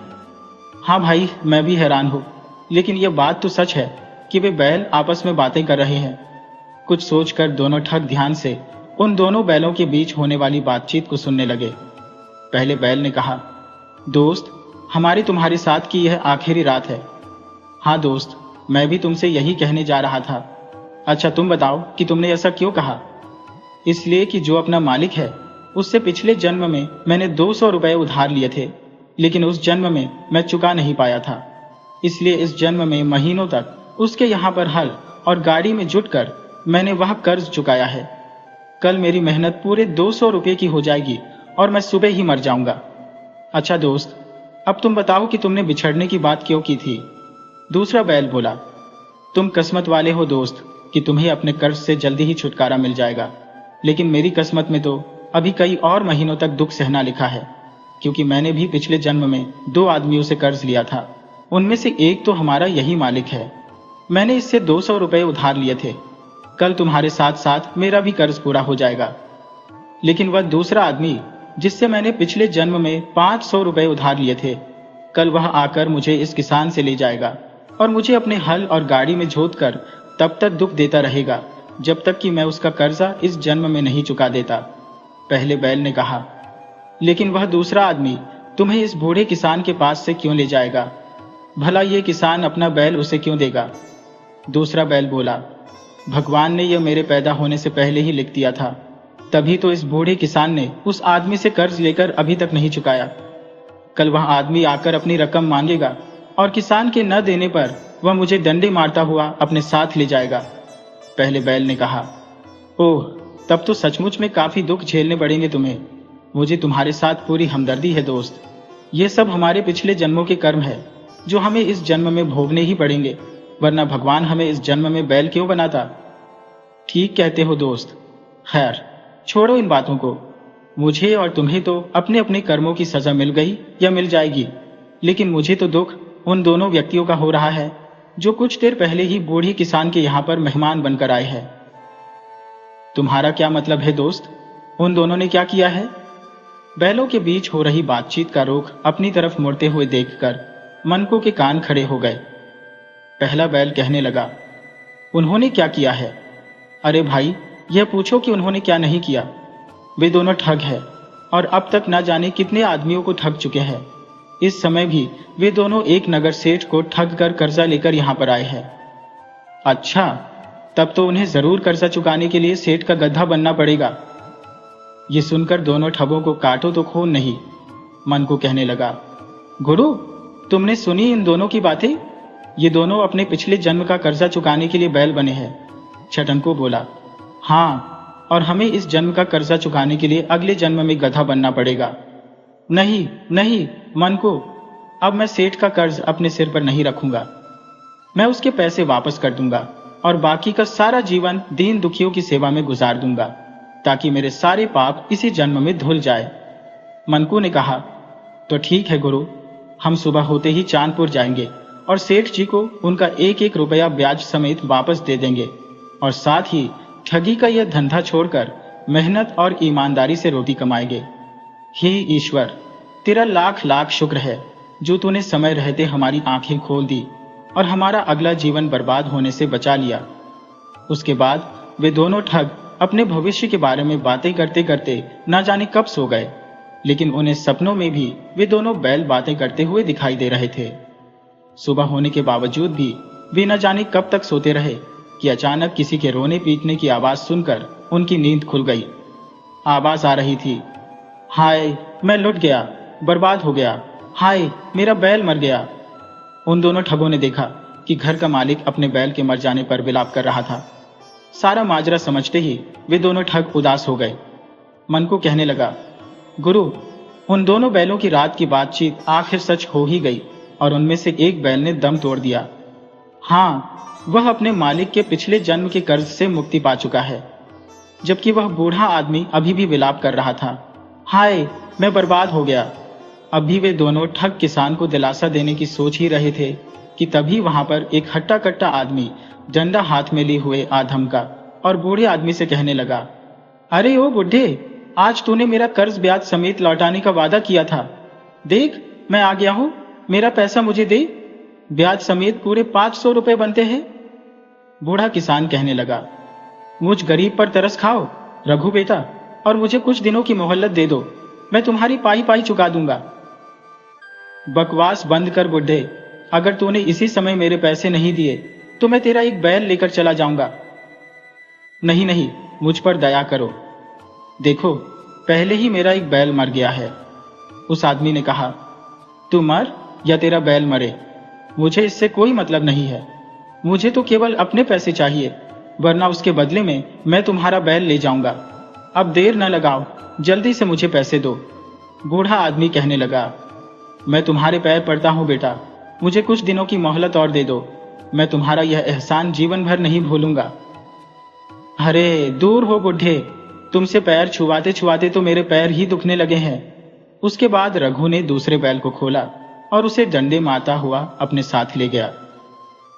S1: हाँ भाई, मैं भी हैरान हूँ, लेकिन यह बात तो सच है कि वे बैल आपस में बातें कर रहे हैं। कुछ सोचकर दोनों ठग ध्यान से उन दोनों बैलों के बीच होने वाली बातचीत को सुनने लगे। पहले बैल ने कहा, दोस्त, हमारी तुम्हारे साथ की यह आखिरी रात है। हाँ दोस्त, मैं भी तुमसे यही कहने जा रहा था। अच्छा तुम बताओ कि तुमने ऐसा क्यों कहा? इसलिए कि जो अपना मालिक है उससे पिछले जन्म में मैंने 200 रुपए उधार लिए थे, लेकिन उस जन्म में मैं चुका नहीं पाया था। इसलिए इस जन्म में महीनों तक उसके यहाँ पर हल और गाड़ी में जुटकर मैंने वह कर्ज चुकाया है। कल मेरी मेहनत पूरे 200 रुपये की हो जाएगी और मैं सुबह ही मर जाऊंगा। अच्छा दोस्त, अब तुम बताओ कि तुमने बिछड़ने की बात क्यों की थी? दूसरा बैल बोला, तुम किस्मत वाले हो दोस्त कि तुम्हें अपने कर्ज से जल्दी ही छुटकारा मिल जाएगा, लेकिन मेरी किस्मत में तो अभी कई और महीनों तक दुख सहना लिखा है, क्योंकि मैंने भी पिछले जन्म में 2 आदमियों से कर्ज लिया था। उनमें से एक तो हमारा यही मालिक है। मैंने इससे 200 रुपये उधार लिए थे। कल तुम्हारे साथ साथ मेरा भी कर्ज पूरा हो जाएगा। लेकिन वह दूसरा आदमी जिससे मैंने पिछले जन्म में 500 रुपये उधार लिए थे, कल वह आकर मुझे इस किसान से ले जाएगा और मुझे अपने हल और गाड़ी में झोंक कर तब तक दुख देता रहेगा जब तक कि मैं उसका कर्जा इस जन्म में नहीं चुका देता। पहले बैल ने कहा, लेकिन वह दूसरा आदमी तुम्हें इस बूढ़े किसान के पास से क्यों ले जाएगा? भला ये किसान अपना बैल उसे क्यों देगा? दूसरा बैल बोला, भगवान ने यह मेरे पैदा होने से पहले ही लिख दिया था, तभी तो इस बूढ़े किसान ने उस आदमी से कर्ज लेकर अभी तक नहीं चुकाया। कल वह आदमी आकर अपनी रकम मांगेगा और किसान के न देने पर वह मुझे डंडे मारता हुआ अपने साथ ले जाएगा। पहले बैल ने कहा, ओह, तब तो सचमुच में काफी दुख झेलने पड़ेंगे तुम्हें। मुझे तुम्हारे साथ पूरी हमदर्दी है दोस्त। ये सब हमारे पिछले जन्मों के कर्म है जो हमें इस जन्म में भोगने ही पड़ेंगे, वरना भगवान हमें इस जन्म में बैल क्यों बनाता? ठीक कहते हो दोस्त। खैर, छोड़ो इन बातों को। मुझे और तुम्हें तो अपने अपने कर्मों की सजा मिल गई या मिल जाएगी, लेकिन मुझे तो दुख उन दोनों व्यक्तियों का हो रहा है जो कुछ देर पहले ही बूढ़ी किसान के यहाँ पर मेहमान बनकर आए हैं। तुम्हारा क्या मतलब है दोस्त? उन दोनों ने क्या किया है? बैलों के बीच हो रही बातचीत का रुख अपनी तरफ मुड़ते हुए देखकर मनकू के कान खड़े हो गए। पहला बैल कहने लगा, उन्होंने क्या किया है? अरे भाई, यह पूछो कि उन्होंने क्या नहीं किया। वे दोनों ठग हैं और अब तक न जाने कितने आदमियों को ठग चुके हैं। इस समय भी वे दोनों एक नगर सेठ को ठग कर कर्जा लेकर यहाँ पर आए हैं। अच्छा, तब तो उन्हें जरूर कर्जा चुकाने के लिए सेठ का गधा बनना पड़ेगा। ये सुनकर दोनों ठगों को काटो तो खून नहीं। मन को कहने लगा, गुरु, तुमने सुनी इन दोनों की बातें? ये दोनों अपने पिछले जन्म का कर्जा चुकाने के लिए बैल बने हैं। छटनको बोला, हाँ, और हमें इस जन्म का कर्जा चुकाने के लिए अगले जन्म में गधा बनना पड़ेगा। नहीं नहीं मन को, अब मैं सेठ का कर्ज अपने सिर पर नहीं रखूंगा। मैं उसके पैसे वापस कर दूंगा और बाकी का सारा जीवन दीन दुखियों की सेवा में गुजार दूंगा, ताकि मेरे सारे पाप इसी जन्म में धुल जाए। मनकू ने कहा, तो ठीक है गुरु, हम सुबह होते ही चांदपुर जाएंगे और सेठ जी को उनका 1-1 रुपया ब्याज समेत वापस दे देंगे, और साथ ही ठगी का यह धंधा छोड़कर मेहनत और ईमानदारी से रोटी कमाएंगे। हे ईश्वर, तेरा लाख लाख शुक्र है जो तूने समय रहते हमारी आंखें खोल दी और हमारा अगला जीवन बर्बाद होने से बचा लिया। उसके बाद वे दोनों ठग अपने भविष्य के बारे में बातें करते करते न जाने कब सो गए, लेकिन उन्हें सपनों में भी वे दोनों बैल बातें करते हुए दिखाई दे रहे थे। सुबह होने के बावजूद भी वे न जाने कब तक सोते रहे कि अचानक किसी के रोने पीटने की आवाज सुनकर उनकी नींद खुल गई। आवाज आ रही थी, हाय, मैं लुट गया, बर्बाद हो गया, हाय, मेरा बैल मर गया। उन दोनों ठगों ने देखा कि घर का मालिक अपने बैल के मर जाने पर विलाप कर रहा था। सारा माजरा समझते ही वे दोनों ठग उदास हो गए। मन को कहने लगा, गुरु, उन दोनों बैलों की रात की बातचीत आखिर सच हो ही गई और उनमें से एक बैल ने दम तोड़ दिया। हाँ, वह अपने मालिक के पिछले जन्म के कर्ज से मुक्ति पा चुका है, जबकि वह बूढ़ा आदमी अभी भी विलाप कर रहा था, हाय, मैं बर्बाद हो गया। अभी वे दोनों ठग किसान को दिलासा देने की सोच ही रहे थे कि तभी वहां पर एक हट्टा कट्टा आदमी डंडा हाथ में लिए हुए आ धमका और बूढ़े आदमी से कहने लगा, अरे ओ बुढ़े, आज तूने मेरा कर्ज ब्याज समेत लौटाने का वादा किया था। देख, मैं आ गया हूं, मेरा पैसा मुझे दे। ब्याज समेत पूरे 500 रुपए बनते हैं। बूढ़ा किसान कहने लगा, मुझ गरीब पर तरस खाओ रघु बेटा, और मुझे कुछ दिनों की मोहलत दे दो, मैं तुम्हारी पाई पाई चुका दूंगा। बकवास बंद कर बुढ़े, अगर तूने इसी समय मेरे पैसे नहीं दिए तो मैं तेरा एक बैल लेकर चला जाऊंगा। नहीं नहीं, मुझ पर दया करो, देखो पहले ही मेरा एक बैल मर गया है। उस आदमी ने कहा, तू मर या तेरा बैल मरे, मुझे इससे कोई मतलब नहीं है। मुझे तो केवल अपने पैसे चाहिए, वरना उसके बदले में मैं तुम्हारा बैल ले जाऊंगा। अब देर न लगाओ, जल्दी से मुझे पैसे दो। बूढ़ा आदमी कहने लगा, मैं तुम्हारे पैर पड़ता हूं बेटा, मुझे कुछ दिनों की मोहलत और दे दो, मैं तुम्हारा यह एहसान जीवन भर नहीं भूलूंगा। अरे दूर हो बुढ़े, तुमसे पैर छुआते छुआते तो मेरे पैर ही दुखने लगे हैं। उसके बाद रघु ने दूसरे बैल को खोला और उसे डंडे मारता हुआ अपने साथ ले गया।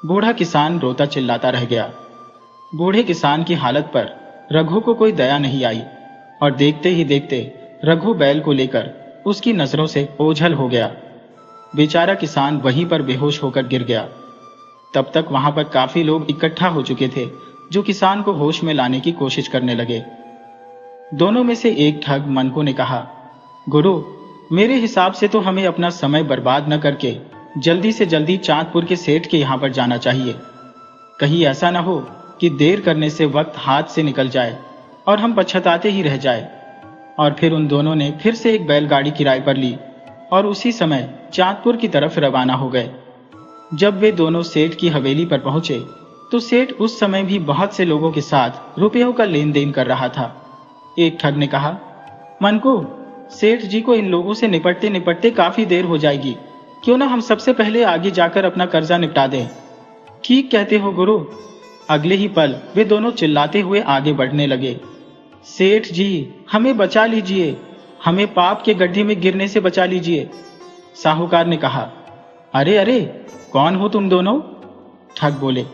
S1: बूढ़ा किसान रोता चिल्लाता रह गया। बूढ़े किसान की हालत पर रघु को कोई दया नहीं आई और देखते ही देखते रघु बैल को लेकर उसकी नजरों से ओझल हो गया। बेचारा किसान वहीं पर बेहोश होकर गिर गया। तब तक वहां पर काफी लोग इकट्ठा हो चुके थे जो किसान को होश में लाने की कोशिश करने लगे। दोनों में से एक ठग मनकू ने कहा, गुरु, मेरे हिसाब से तो हमें अपना समय बर्बाद न करके जल्दी से जल्दी चांदपुर के सेठ के यहां पर जाना चाहिए। कहीं ऐसा न हो कि देर करने से वक्त हाथ से निकल जाए और हम पछताते ही रह जाए। और फिर उन दोनों ने फिर से एक बैलगाड़ी किराए पर ली और उसी समय चांदपुर की तरफ रवाना हो गए। जब वे दोनों सेठ की हवेली पर पहुंचे तो सेठ उस समय भी बहुत से लोगों के साथ रुपयों का लेन देन कर रहा था। एक ठग ने कहा, मनकू, सेठ जी को इन लोगों से निपटते निपटते काफी देर हो जाएगी, क्यों ना हम सबसे पहले आगे जाकर अपना कर्जा निपटा दें। ठीक कहते हो गुरु। अगले ही पल वे दोनों चिल्लाते हुए आगे बढ़ने लगे, सेठ जी हमें बचा लीजिए, हमें पाप के गड्ढे में गिरने से बचा लीजिए। साहूकार ने कहा, अरे अरे, कौन हो तुम दोनों? ठग बोले,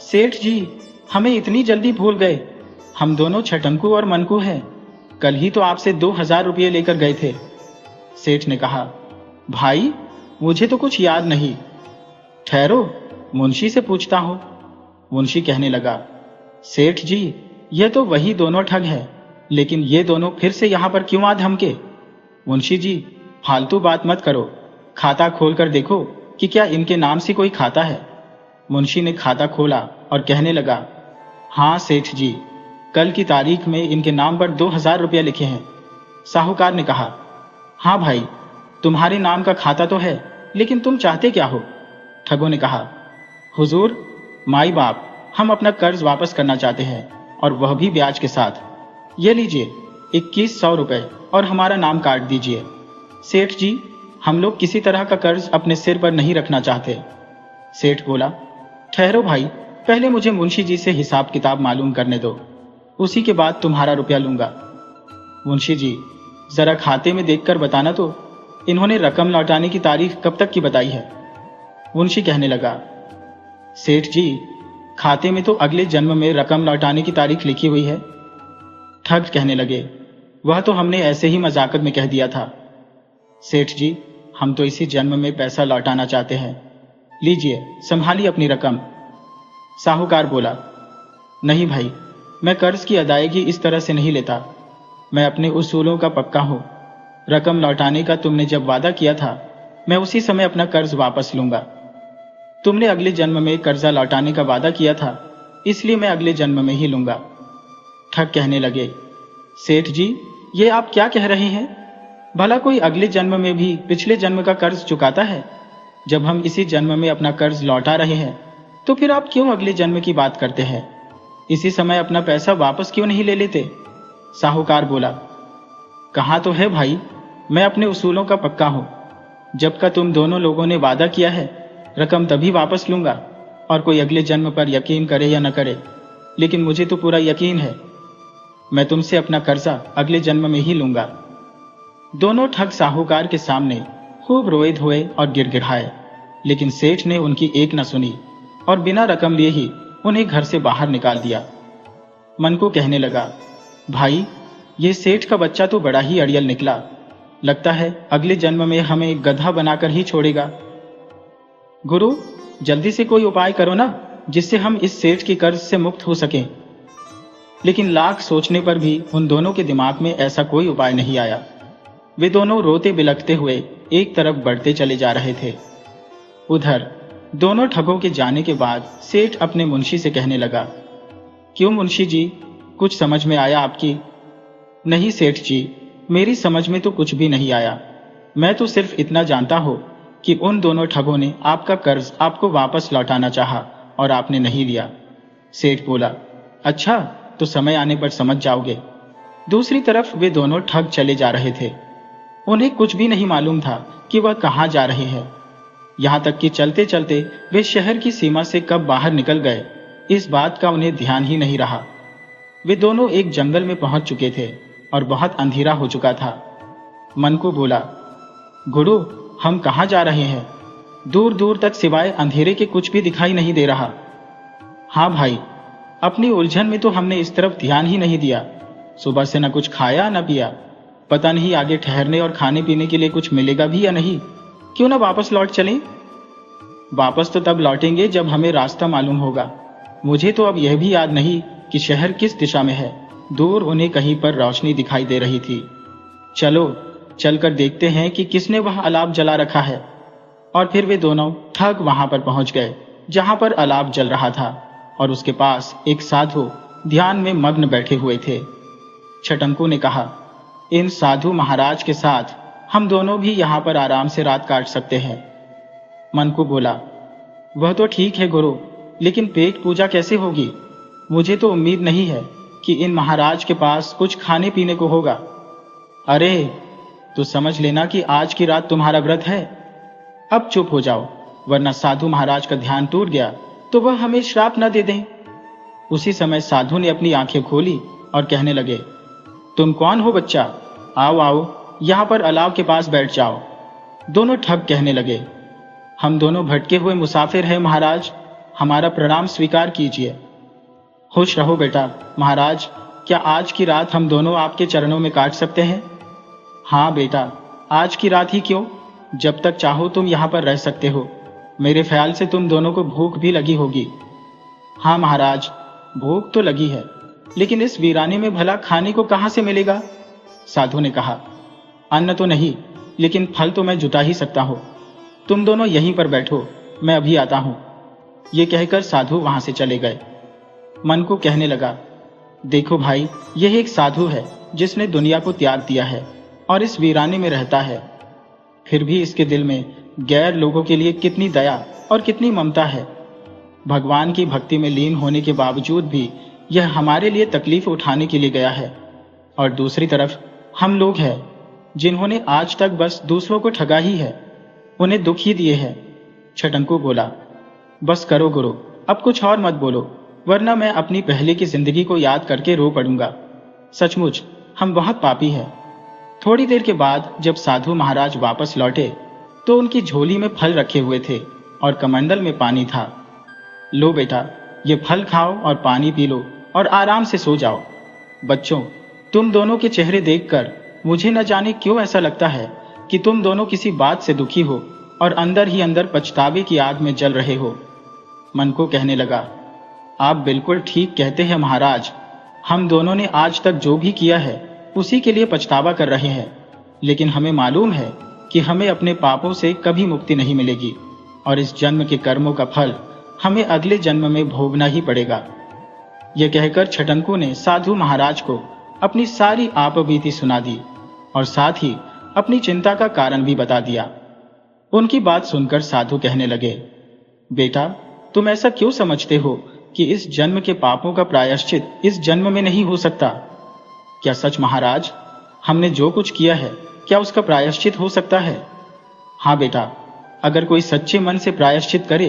S1: सेठ जी हमें इतनी जल्दी भूल गए, हम दोनों छटंकू और मनकू हैं, कल ही तो आपसे 2000 रुपये लेकर गए थे। सेठ ने कहा, भाई मुझे तो कुछ याद नहीं, ठहरो मुंशी से पूछता हूं। मुंशी कहने लगा, सेठ जी ये तो वही दोनों ठग हैं, लेकिन ये दोनों फिर से यहां पर क्यों आ धमके? मुंशी जी फालतू बात मत करो, खाता खोल कर देखो कि क्या इनके नाम से कोई खाता है। मुंशी ने खाता खोला और कहने लगा, हाँ सेठ जी, कल की तारीख में इनके नाम पर 2000 रुपये लिखे हैं। साहूकार ने कहा, हाँ भाई, तुम्हारे नाम का खाता तो है, लेकिन तुम चाहते क्या हो? ठगों ने कहा, हुजूर, माई बाप, हम अपना कर्ज वापस करना चाहते हैं, और वह भी ब्याज के साथ। ये लीजिए 2100 रुपए और हमारा नाम काट दीजिए। सेठ जी, हम लोग किसी तरह का कर्ज अपने सिर पर नहीं रखना चाहते। सेठ बोला, ठहरो भाई, पहले मुझे मुंशी जी से हिसाब किताब मालूम करने दो, उसी के बाद तुम्हारा रुपया लूंगा। मुंशी जी, जरा खाते में देखकर बताना तो, इन्होंने रकम लौटाने की तारीख कब तक की बताई है? मुंशी कहने लगा, सेठ जी, खाते में तो अगले जन्म में रकम लौटाने की तारीख लिखी हुई है। ठग कहने लगे, वह तो हमने ऐसे ही मजाकत में कह दिया था। सेठ जी, हम तो इसी जन्म में पैसा लौटाना चाहते हैं, लीजिए संभालिए अपनी रकम। साहूकार बोला, नहीं भाई, मैं कर्ज की अदायगी इस तरह से नहीं लेता, मैं अपने उसूलों का पक्का हूं। रकम लौटाने का तुमने जब वादा किया था, मैं उसी समय अपना कर्ज वापस लूंगा। तुमने अगले जन्म में कर्जा लौटाने का वादा किया था, इसलिए मैं अगले जन्म में ही लूंगा। ठग कहने लगे, सेठ जी ये आप क्या कह रहे हैं? भला कोई अगले जन्म में भी पिछले जन्म का कर्ज चुकाता है? जब हम इसी जन्म में अपना कर्ज लौटा रहे हैं तो फिर आप क्यों अगले जन्म की बात करते हैं? इसी समय अपना पैसा वापस क्यों नहीं ले लेते? साहूकार बोला, कहा तो है भाई, मैं अपने उसूलों का पक्का हूं। जब का तुम दोनों लोगों ने वादा किया है, रकम तभी वापस लूंगा, और कोई अगले जन्म पर यकीन करे या न करे, लेकिन मुझे तो पूरा यकीन है, मैं तुमसे अपना कर्जा अगले जन्म में ही लूंगा। दोनों ठग साहूकार के सामने खूब रोए धोए और गिड़गिड़ाए, लेकिन सेठ ने उनकी एक न सुनी और बिना रकम लिए ही उन्हें घर से बाहर निकाल दिया। मनकू कहने लगा, भाई ये सेठ का बच्चा तो बड़ा ही अड़ियल निकला। लगता है अगले जन्म में हमें गधा बनाकर ही छोड़ेगा। गुरु, जल्दी से कोई उपाय करो ना, जिससे हम इस सेठ के कर्ज से मुक्त हो सकें। लेकिन लाख सोचने पर भी उन दोनों के दिमाग में ऐसा कोई उपाय नहीं आया। वे दोनों रोते बिलखते हुए एक तरफ बढ़ते चले जा रहे थे। उधर दोनों ठगों के जाने के बाद सेठ अपने मुंशी से कहने लगा, क्यों मुंशी जी, कुछ समझ में आया आपकी? नहीं सेठ जी, मेरी समझ में तो कुछ भी नहीं आया। मैं तो सिर्फ इतना जानता हूं कि उन दोनों ठगों ने आपका कर्ज आपको वापस लौटाना चाहा और आपने नहीं लिया। सेठ बोला, अच्छा, तो समय आने पर समझ जाओगे। दूसरी तरफ वे दोनों ठग चले जा रहे थे। उन्हें कुछ भी नहीं मालूम था कि वह कहां जा रहे हैं। यहां तक कि चलते चलते वे शहर की सीमा से कब बाहर निकल गए, इस बात का उन्हें ध्यान ही नहीं रहा। वे दोनों एक जंगल में पहुंच चुके थे और बहुत अंधेरा हो चुका था। मन को बोला, गुरु, हम कहां जा रहे हैं? दूर दूर तक सिवाय अंधेरे के कुछ भी दिखाई नहीं दे रहा। हाँ भाई, अपनी उलझन में तो हमने इस तरफ ध्यान ही नहीं दिया। सुबह से न कुछ खाया न पिया, पता नहीं आगे ठहरने और खाने पीने के लिए कुछ मिलेगा भी या नहीं। क्यों ना वापस लौट चलें? वापस तो तब लौटेंगे जब हमें रास्ता मालूम होगा। मुझे तो अब यह भी याद नहीं कि शहर किस दिशा में है। दूर उन्हें कहीं पर रोशनी दिखाई दे रही थी। चलो चलकर देखते हैं कि किसने वह अलाव जला रखा है। और फिर वे दोनों ठग वहां पर पहुंच गए जहां पर अलाव जल रहा था और उसके पास एक साधु ध्यान में मग्न बैठे हुए थे। छटंकू ने कहा, इन साधु महाराज के साथ हम दोनों भी यहाँ पर आराम से रात काट सकते हैं। मन को बोला, वह तो ठीक है गुरु, लेकिन पेट पूजा कैसे होगी? मुझे तो उम्मीद नहीं है कि इन महाराज के पास कुछ खाने पीने को होगा। अरे, तो समझ लेना कि आज की रात तुम्हारा व्रत है। अब चुप हो जाओ, वरना साधु महाराज का ध्यान टूट गया तो वह हमें श्राप न दे दें। उसी समय साधु ने अपनी आंखें खोली और कहने लगे, तुम कौन हो बच्चा? आओ आओ, यहां पर अलाव के पास बैठ जाओ। दोनों ठग कहने लगे, हम दोनों भटके हुए मुसाफिर हैं महाराज, हमारा प्रणाम स्वीकार कीजिए। खुश रहो बेटा। महाराज, क्या आज की रात हम दोनों आपके चरणों में काट सकते हैं? हाँ बेटा, आज की रात ही क्यों, जब तक चाहो तुम यहाँ पर रह सकते हो। मेरे ख्याल से तुम दोनों को भूख भी लगी होगी। हाँ महाराज, भूख तो लगी है, लेकिन इस वीराने में भला खाने को कहां से मिलेगा? साधु ने कहा, अन्न तो नहीं, लेकिन फल तो मैं जुटा ही सकता हूं। तुम दोनों यहीं पर बैठो, मैं अभी आता हूं। ये कहकर साधु वहां से चले गए। मन को कहने लगा, देखो भाई, यह एक साधु है जिसने दुनिया को त्याग दिया है और इस वीराने में रहता है। फिर भी इसके दिल में गैर लोगों के लिए कितनी दया और कितनी ममता है। भगवान की भक्ति में लीन होने के बावजूद भी यह हमारे लिए तकलीफ उठाने के लिए गया है। और दूसरी तरफ हम लोग हैं जिन्होंने आज तक बस दूसरों को ठगा ही है, उन्हें दुख ही दिए हैं। छटंकू बोला, बस करो गुरु, अब कुछ और मत बोलो, वरना मैं अपनी पहले की जिंदगी को याद करके रो पड़ूंगा। सचमुच हम बहुत पापी हैं। थोड़ी देर के बाद जब साधु महाराज वापस लौटे तो उनकी झोली में फल रखे हुए थे और कमंडल में पानी था। लो बेटा, ये फल खाओ और पानी पी लो और आराम से सो जाओ। बच्चों, तुम दोनों के चेहरे देखकर मुझे न जाने क्यों ऐसा लगता है कि तुम दोनों किसी बात से दुखी हो और अंदर ही अंदर पछतावे की आग में जल रहे हो। मन को कहने लगा, आप बिल्कुल ठीक कहते हैं महाराज, हम दोनों ने आज तक जो भी किया है उसी के लिए पछतावा कर रहे हैं। लेकिन हमें मालूम है कि हमें अपने पापों से कभी मुक्ति नहीं मिलेगी और इस जन्म के कर्मों का फल हमें अगले जन्म में भोगना ही पड़ेगा। यह कहकर छटंकू ने साधु महाराज को अपनी सारी आपबीती सुना दी और साथ ही अपनी चिंता का कारण भी बता दिया। उनकी बात सुनकर साधु कहने लगे, बेटा, तुम ऐसा क्यों समझते हो कि इस जन्म के पापों का प्रायश्चित इस जन्म में नहीं हो सकता? क्या सच महाराज, हमने जो कुछ किया है क्या उसका प्रायश्चित हो सकता है? हाँ बेटा, अगर कोई सच्चे मन से प्रायश्चित करे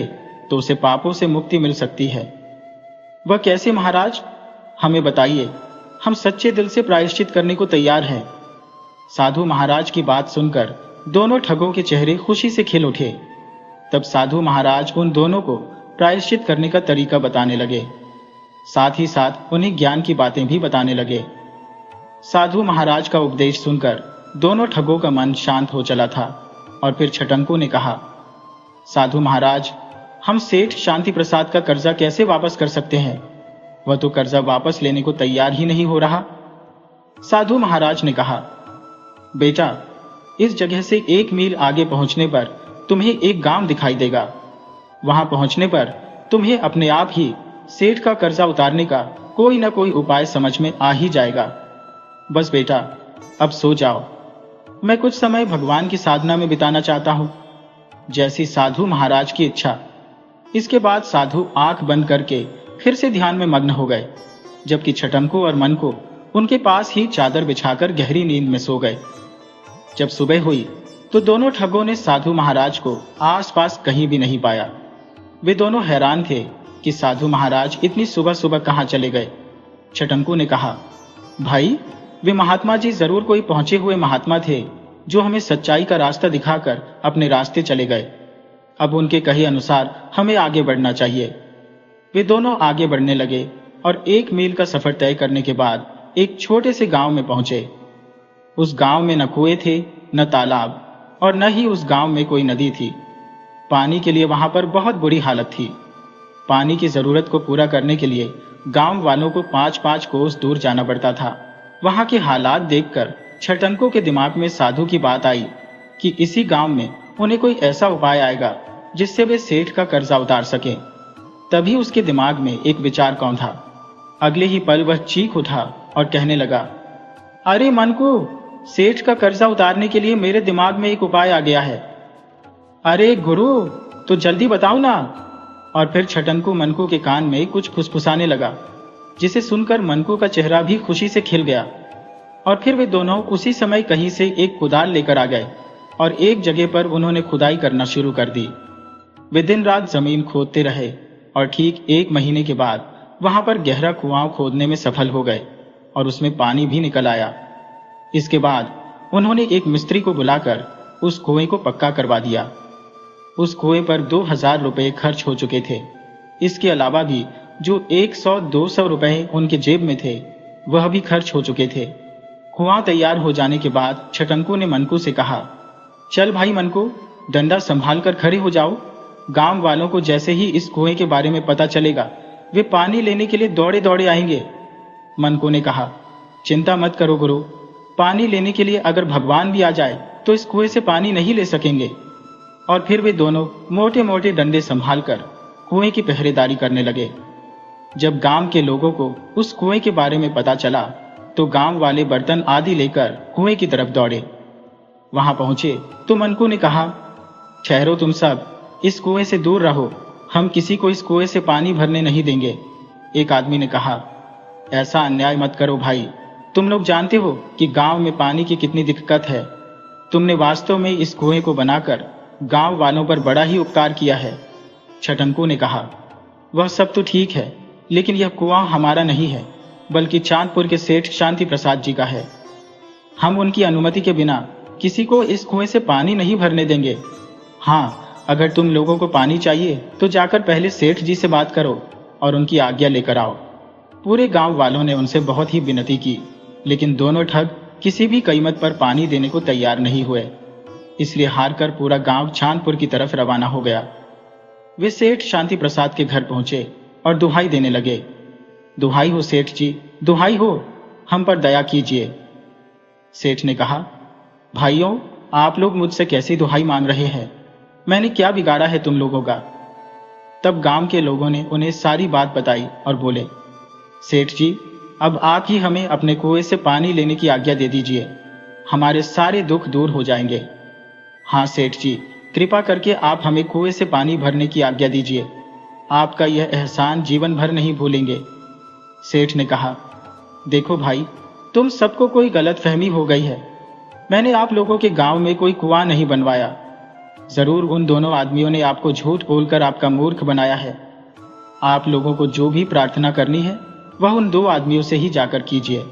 S1: तो उसे पापों से मुक्ति मिल सकती है। वह कैसे महाराज, हमें बताइए, हम सच्चे दिल से प्रायश्चित करने को तैयार हैं। साधु महाराज की बात सुनकर दोनों ठगों के चेहरे खुशी से खिल उठे। तब साधु महाराज उन दोनों को प्रायश्चित करने का तरीका बताने लगे, साथ ही साथ उन्हें ज्ञान की बातें भी बताने लगे। साधु महाराज का उपदेश सुनकर दोनों ठगों का मन शांत हो चला था और फिर छटंकू ने कहा, साधु महाराज, हम सेठ शांति प्रसाद का कर्जा कैसे वापस कर सकते हैं? वह तो कर्जा वापस लेने को तैयार ही नहीं हो रहा। साधु महाराज ने कहा, बेटा, इस जगह से 1 मील आगे पहुंचने पर तुम्हें एक गांव दिखाई देगा। वहां पहुंचने पर तुम्हें अपने आप ही सेठ का कर्जा उतारने का कोई ना कोई उपाय समझ में आ ही जाएगा। बस बेटा, अब सो जाओ। मैं कुछ समय भगवान की साधना में बिताना चाहता हूं। जैसी साधु महाराज की इच्छा। इसके बाद साधु आंख बंद करके फिर से ध्यान में मग्न हो गए, जबकि छटंकू और मनकू उनके पास ही चादर बिछाकर गहरी नींद में सो गए। जब सुबह हुई तो दोनों ठगों ने साधु महाराज को आसपास कहीं भी नहीं पाया। वे दोनों हैरान थे कि साधु महाराज इतनी सुबह सुबह कहां चले गए। छटंकू ने कहा, भाई, वे महात्मा जी जरूर कोई पहुंचे हुए महात्मा थे जो हमें सच्चाई का रास्ता दिखाकर अपने रास्ते चले गए। अब उनके कहे अनुसार हमें आगे बढ़ना चाहिए। वे दोनों आगे बढ़ने लगे और 1 मील का सफर तय करने के बाद एक छोटे से गांव में पहुंचे। उस गांव में न कुएं थे, न तालाब, और न ही उस गांव में कोई नदी थी। पानी के लिए वहां पर बहुत बुरी हालत थी। पानी की जरूरत को पूरा करने के लिए गांव वालों को 5-5 कोस दूर जाना पड़ता था। वहां के हालात देखकर छटंकू के दिमाग में साधु की बात आई कि इसी गांव में उन्हें कोई ऐसा उपाय आएगा जिससे वे सेठ का कर्जा उतार सके। तभी उसके दिमाग में एक विचार कौन था। अगले ही पल वह चीख उठा और कहने लगा, अरे मनकू, सेठ का कर्जा उतारने के लिए मेरे दिमाग में एक उपाय आ गया है। अरे गुरु, तो जल्दी बताओ ना। और फिर छटंकू मनकू के कान में कुछ फुसफुसाने लगा, जिसे सुनकर मनकू का चेहरा भी खुशी से खिल गया। और फिर वे दोनों उसी समय कहीं से एक कुदाल लेकर आ गए और एक जगह पर उन्होंने खुदाई करना शुरू कर दी। वे दिन रात जमीन खोदते रहे और ठीक 1 महीने के बाद वहां पर गहरा कुआं खोदने में सफल हो गए और उसमें पानी भी निकल आया। इसके बाद उन्होंने एक मिस्त्री को बुलाकर उस कुएं को पक्का करवा दिया। उस कुएं पर 2000 रुपए खर्च हो चुके थे। इसके अलावा भी जो 100-200 रुपए उनके जेब में थे, वह भी खर्च हो चुके थे। कुआं तैयार हो जाने के बाद छटंकू ने मनकू से कहा, चल भाई मनकू, डंडा संभाल कर खड़े हो जाओ। गांव वालों को जैसे ही इस कुएं के बारे में पता चलेगा, वे पानी लेने के लिए दौड़े दौड़े आएंगे। मनकू ने कहा, चिंता मत करो गुरु, पानी लेने के लिए अगर भगवान भी आ जाए तो इस कुएं से पानी नहीं ले सकेंगे। और फिर वे दोनों मोटे मोटे डंडे संभालकर कुएं की पहरेदारी करने लगे। जब गांव के लोगों को उस कुएं के बारे में पता चला तो गांव वाले बर्तन आदि लेकर कुएं की तरफ दौड़े। वहां पहुंचे तो मनकू ने कहा, ठहरो तुम सब, इस कुएं से दूर रहो, हम किसी को इस कुएं से पानी भरने नहीं देंगे। एक आदमी ने कहा, ऐसा अन्याय मत करो भाई, तुम लोग जानते हो कि गांव में पानी की कितनी दिक्कत है। तुमने वास्तव में इस कुएं को बनाकर गांव वालों पर बड़ा ही उपकार किया है। छटंकू ने कहा, वह सब तो ठीक है, लेकिन यह कुआं हमारा नहीं है, बल्कि चांदपुर के सेठ शांति प्रसाद जी का है। हम उनकी अनुमति के बिना किसी को इस कुएं से पानी नहीं भरने देंगे। हाँ, अगर तुम लोगों को पानी चाहिए तो जाकर पहले सेठ जी से बात करो और उनकी आज्ञा लेकर आओ। पूरे गांव वालों ने उनसे बहुत ही विनती की, लेकिन दोनों ठग किसी भी कीमत पर पानी देने को तैयार नहीं हुए। इसलिए हारकर पूरा गांव चांदपुर की तरफ रवाना हो गया। वे सेठ शांति प्रसाद के घर पहुंचे और दुहाई देने लगे, दुहाई हो सेठ जी, दुहाई हो, हम पर दया कीजिए। सेठ ने कहा, भाइयों, आप लोग मुझसे कैसी दुहाई मांग रहे हैं? मैंने क्या बिगाड़ा है तुम लोगों का? तब गांव के लोगों ने उन्हें सारी बात बताई और बोले, सेठ जी, अब आप ही हमें अपने कुएं से पानी लेने की आज्ञा दे दीजिए, हमारे सारे दुख दूर हो जाएंगे। हाँ सेठ जी, कृपा करके आप हमें कुएं से पानी भरने की आज्ञा दीजिए, आपका यह एहसान जीवन भर नहीं भूलेंगे। सेठ ने कहा, देखो भाई, तुम सबको कोई गलतफहमी हो गई है। मैंने आप लोगों के गांव में कोई कुआं नहीं बनवाया। जरूर उन दोनों आदमियों ने आपको झूठ बोलकर आपका मूर्ख बनाया है। आप लोगों को जो भी प्रार्थना करनी है वह उन 2 आदमियों से ही जाकर कीजिए।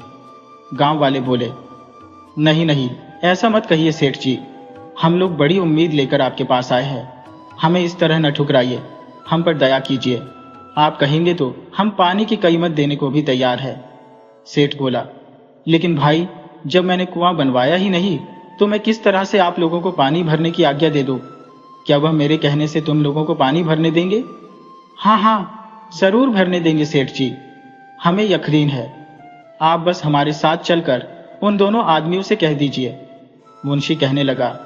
S1: गांव वाले बोले, नहीं नहीं, ऐसा मत कहिए सेठ जी, हम लोग बड़ी उम्मीद लेकर आपके पास आए हैं, हमें इस तरह न ठुकराइए, हम पर दया कीजिए। आप कहेंगे तो हम पानी की कीमत देने को भी तैयार है। सेठ बोला, लेकिन भाई, जब मैंने कुआं बनवाया ही नहीं तो मैं किस तरह से आप लोगों को पानी भरने की आज्ञा दे दूं? क्या वह मेरे कहने से तुम लोगों को पानी भरने देंगे? हाँ हाँ, जरूर भरने देंगे सेठ जी, हमें यकीन है। आप बस हमारे साथ चलकर उन दोनों आदमियों से कह दीजिए। मुंशी कहने लगा,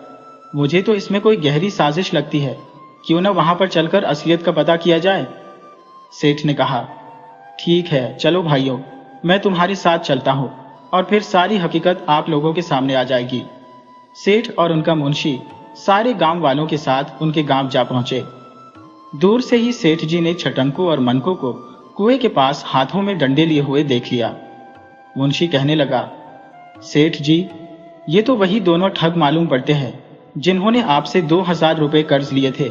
S1: मुझे तो इसमें कोई गहरी साजिश लगती है, क्यों न वहां पर चलकर असलियत का पता किया जाए। सेठ ने कहा, ठीक है, चलो भाइयों, मैं तुम्हारे साथ चलता हूं और फिर सारी हकीकत आप लोगों के सामने आ जाएगी। सेठ और उनका मुंशी सारे गांव वालों के साथ उनके गांव जा पहुंचे। दूर से ही सेठ जी ने छटंकू और मनकू को कुएं के पास हाथों में डंडे लिए हुए देख लिया। मुंशी कहने लगा, सेठ जी, ये तो वही दोनों ठग मालूम पड़ते हैं जिन्होंने आपसे 2000 रुपए कर्ज लिए थे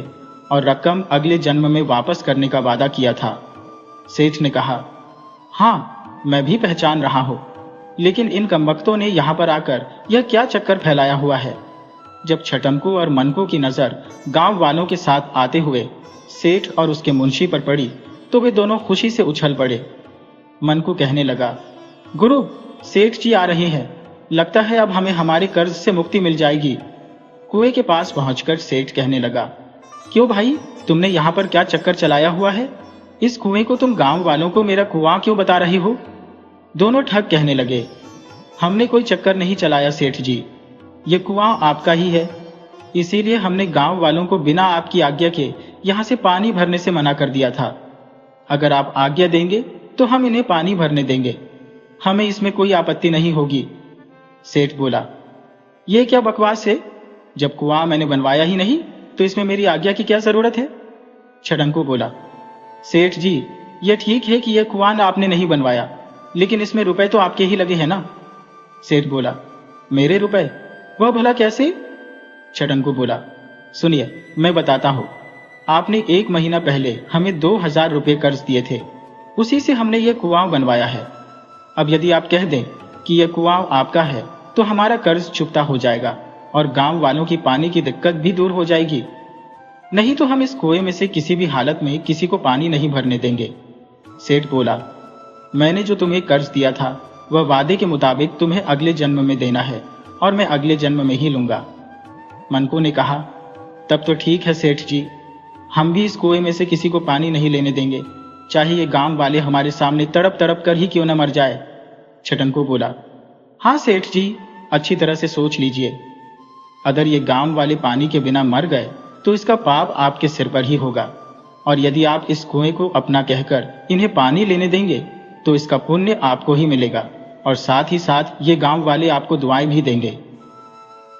S1: और रकम अगले जन्म में वापस करने का वादा किया था। सेठ ने कहा, हाँ, मैं भी पहचान रहा हूं, लेकिन इन कमबख्तों ने यहां पर आकर यह क्या चक्कर फैलाया हुआ है। जब छटंकू और मनकू की नजर गांव वालों के साथ आते हुए सेठ और उसके मुंशी पर पड़ी तो वे दोनों खुशी से उछल पड़े। मनकू कहने लगा, गुरु, सेठ जी आ रहे हैं, लगता है अब हमें हमारे कर्ज से मुक्ति मिल जाएगी। कुएं के पास पहुंचकर सेठ कहने लगा, क्यों भाई, तुमने यहां पर क्या चक्कर चलाया हुआ है? इस कुएं को तुम गांव वालों को मेरा कुआं क्यों बता रही हो? दोनों ठग कहने लगे, हमने कोई चक्कर नहीं चलाया सेठ जी, ये कुआं आपका ही है, इसीलिए हमने गांव वालों को बिना आपकी आज्ञा के यहां से पानी भरने से मना कर दिया था। अगर आप आज्ञा देंगे तो हम इन्हें पानी भरने देंगे, हमें इसमें कोई आपत्ति नहीं होगी। सेठ बोला, यह क्या बकवास है? जब कुआं मैंने बनवाया ही नहीं तो इसमें मेरी आज्ञा की क्या जरूरत है? छटंकू बोला, सेठ जी, यह ठीक है कि यह कुआं आपने नहीं बनवाया, लेकिन इसमें रुपए तो आपके ही लगे हैं ना। सेठ बोला, मेरे रुपए? वह भला कैसे? छटंकू बोला, सुनिए, मैं बताता हूं। आपने 1 महीना पहले हमें 2000 रुपए कर्ज दिए थे, उसी से हमने यह कुआं बनवाया है। अब यदि आप कह दें कि यह कुआं आपका है तो हमारा कर्ज चुकता हो जाएगा और गांव वालों की पानी की दिक्कत भी दूर हो जाएगी। नहीं तो हम इस कुएं में से किसी भी हालत में किसी को पानी नहीं भरने देंगे। सेठ बोला, मैंने जो तुम्हें कर्ज दिया था वह वादे के मुताबिक तुम्हें अगले जन्म में देना है और मैं अगले जन्म में ही लूंगा। मनकू ने कहा, तब तो ठीक है सेठ जी, हम भी इस कुएं में से किसी को पानी नहीं लेने देंगे, चाहे ये गांव वाले हमारे सामने तड़प तड़प कर ही क्यों न मर जाए। छटंकू बोला, हाँ सेठ जी, अच्छी तरह से सोच लीजिए, अगर ये गांव वाले पानी के बिना मर गए तो इसका पाप आपके सिर पर ही होगा, और यदि आप इस कुएं को अपना कहकर इन्हें पानी लेने देंगे तो इसका पुण्य आपको ही मिलेगा और साथ ही साथ ये गांव वाले आपको दुआएं भी देंगे।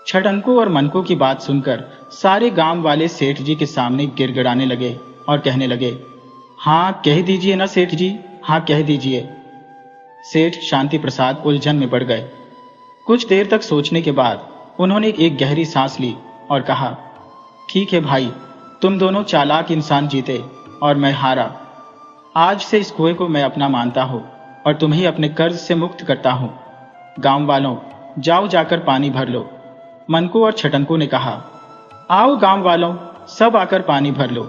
S1: छटंकू और मनकू की बात सुनकर सारे गांव वाले सेठ जी के सामने गिड़गिड़ाने लगे और कहने लगे, हाँ कह दीजिए ना सेठ जी, हाँ कह दीजिए। सेठ शांति प्रसाद उलझन में पड़ गए। कुछ देर तक सोचने के बाद उन्होंने एक गहरी सांस ली और कहा, ठीक है भाई, तुम दोनों चालाक इंसान जीते और मैं हारा। आज से इस कुएं को मैं अपना मानता हूं और तुम्हें अपने कर्ज से मुक्त करता हूं। गांव वालों, जाओ जाकर पानी भर लो। मनकू और छटंकू ने कहा, आओ गांव वालों, सब आकर पानी भर लो।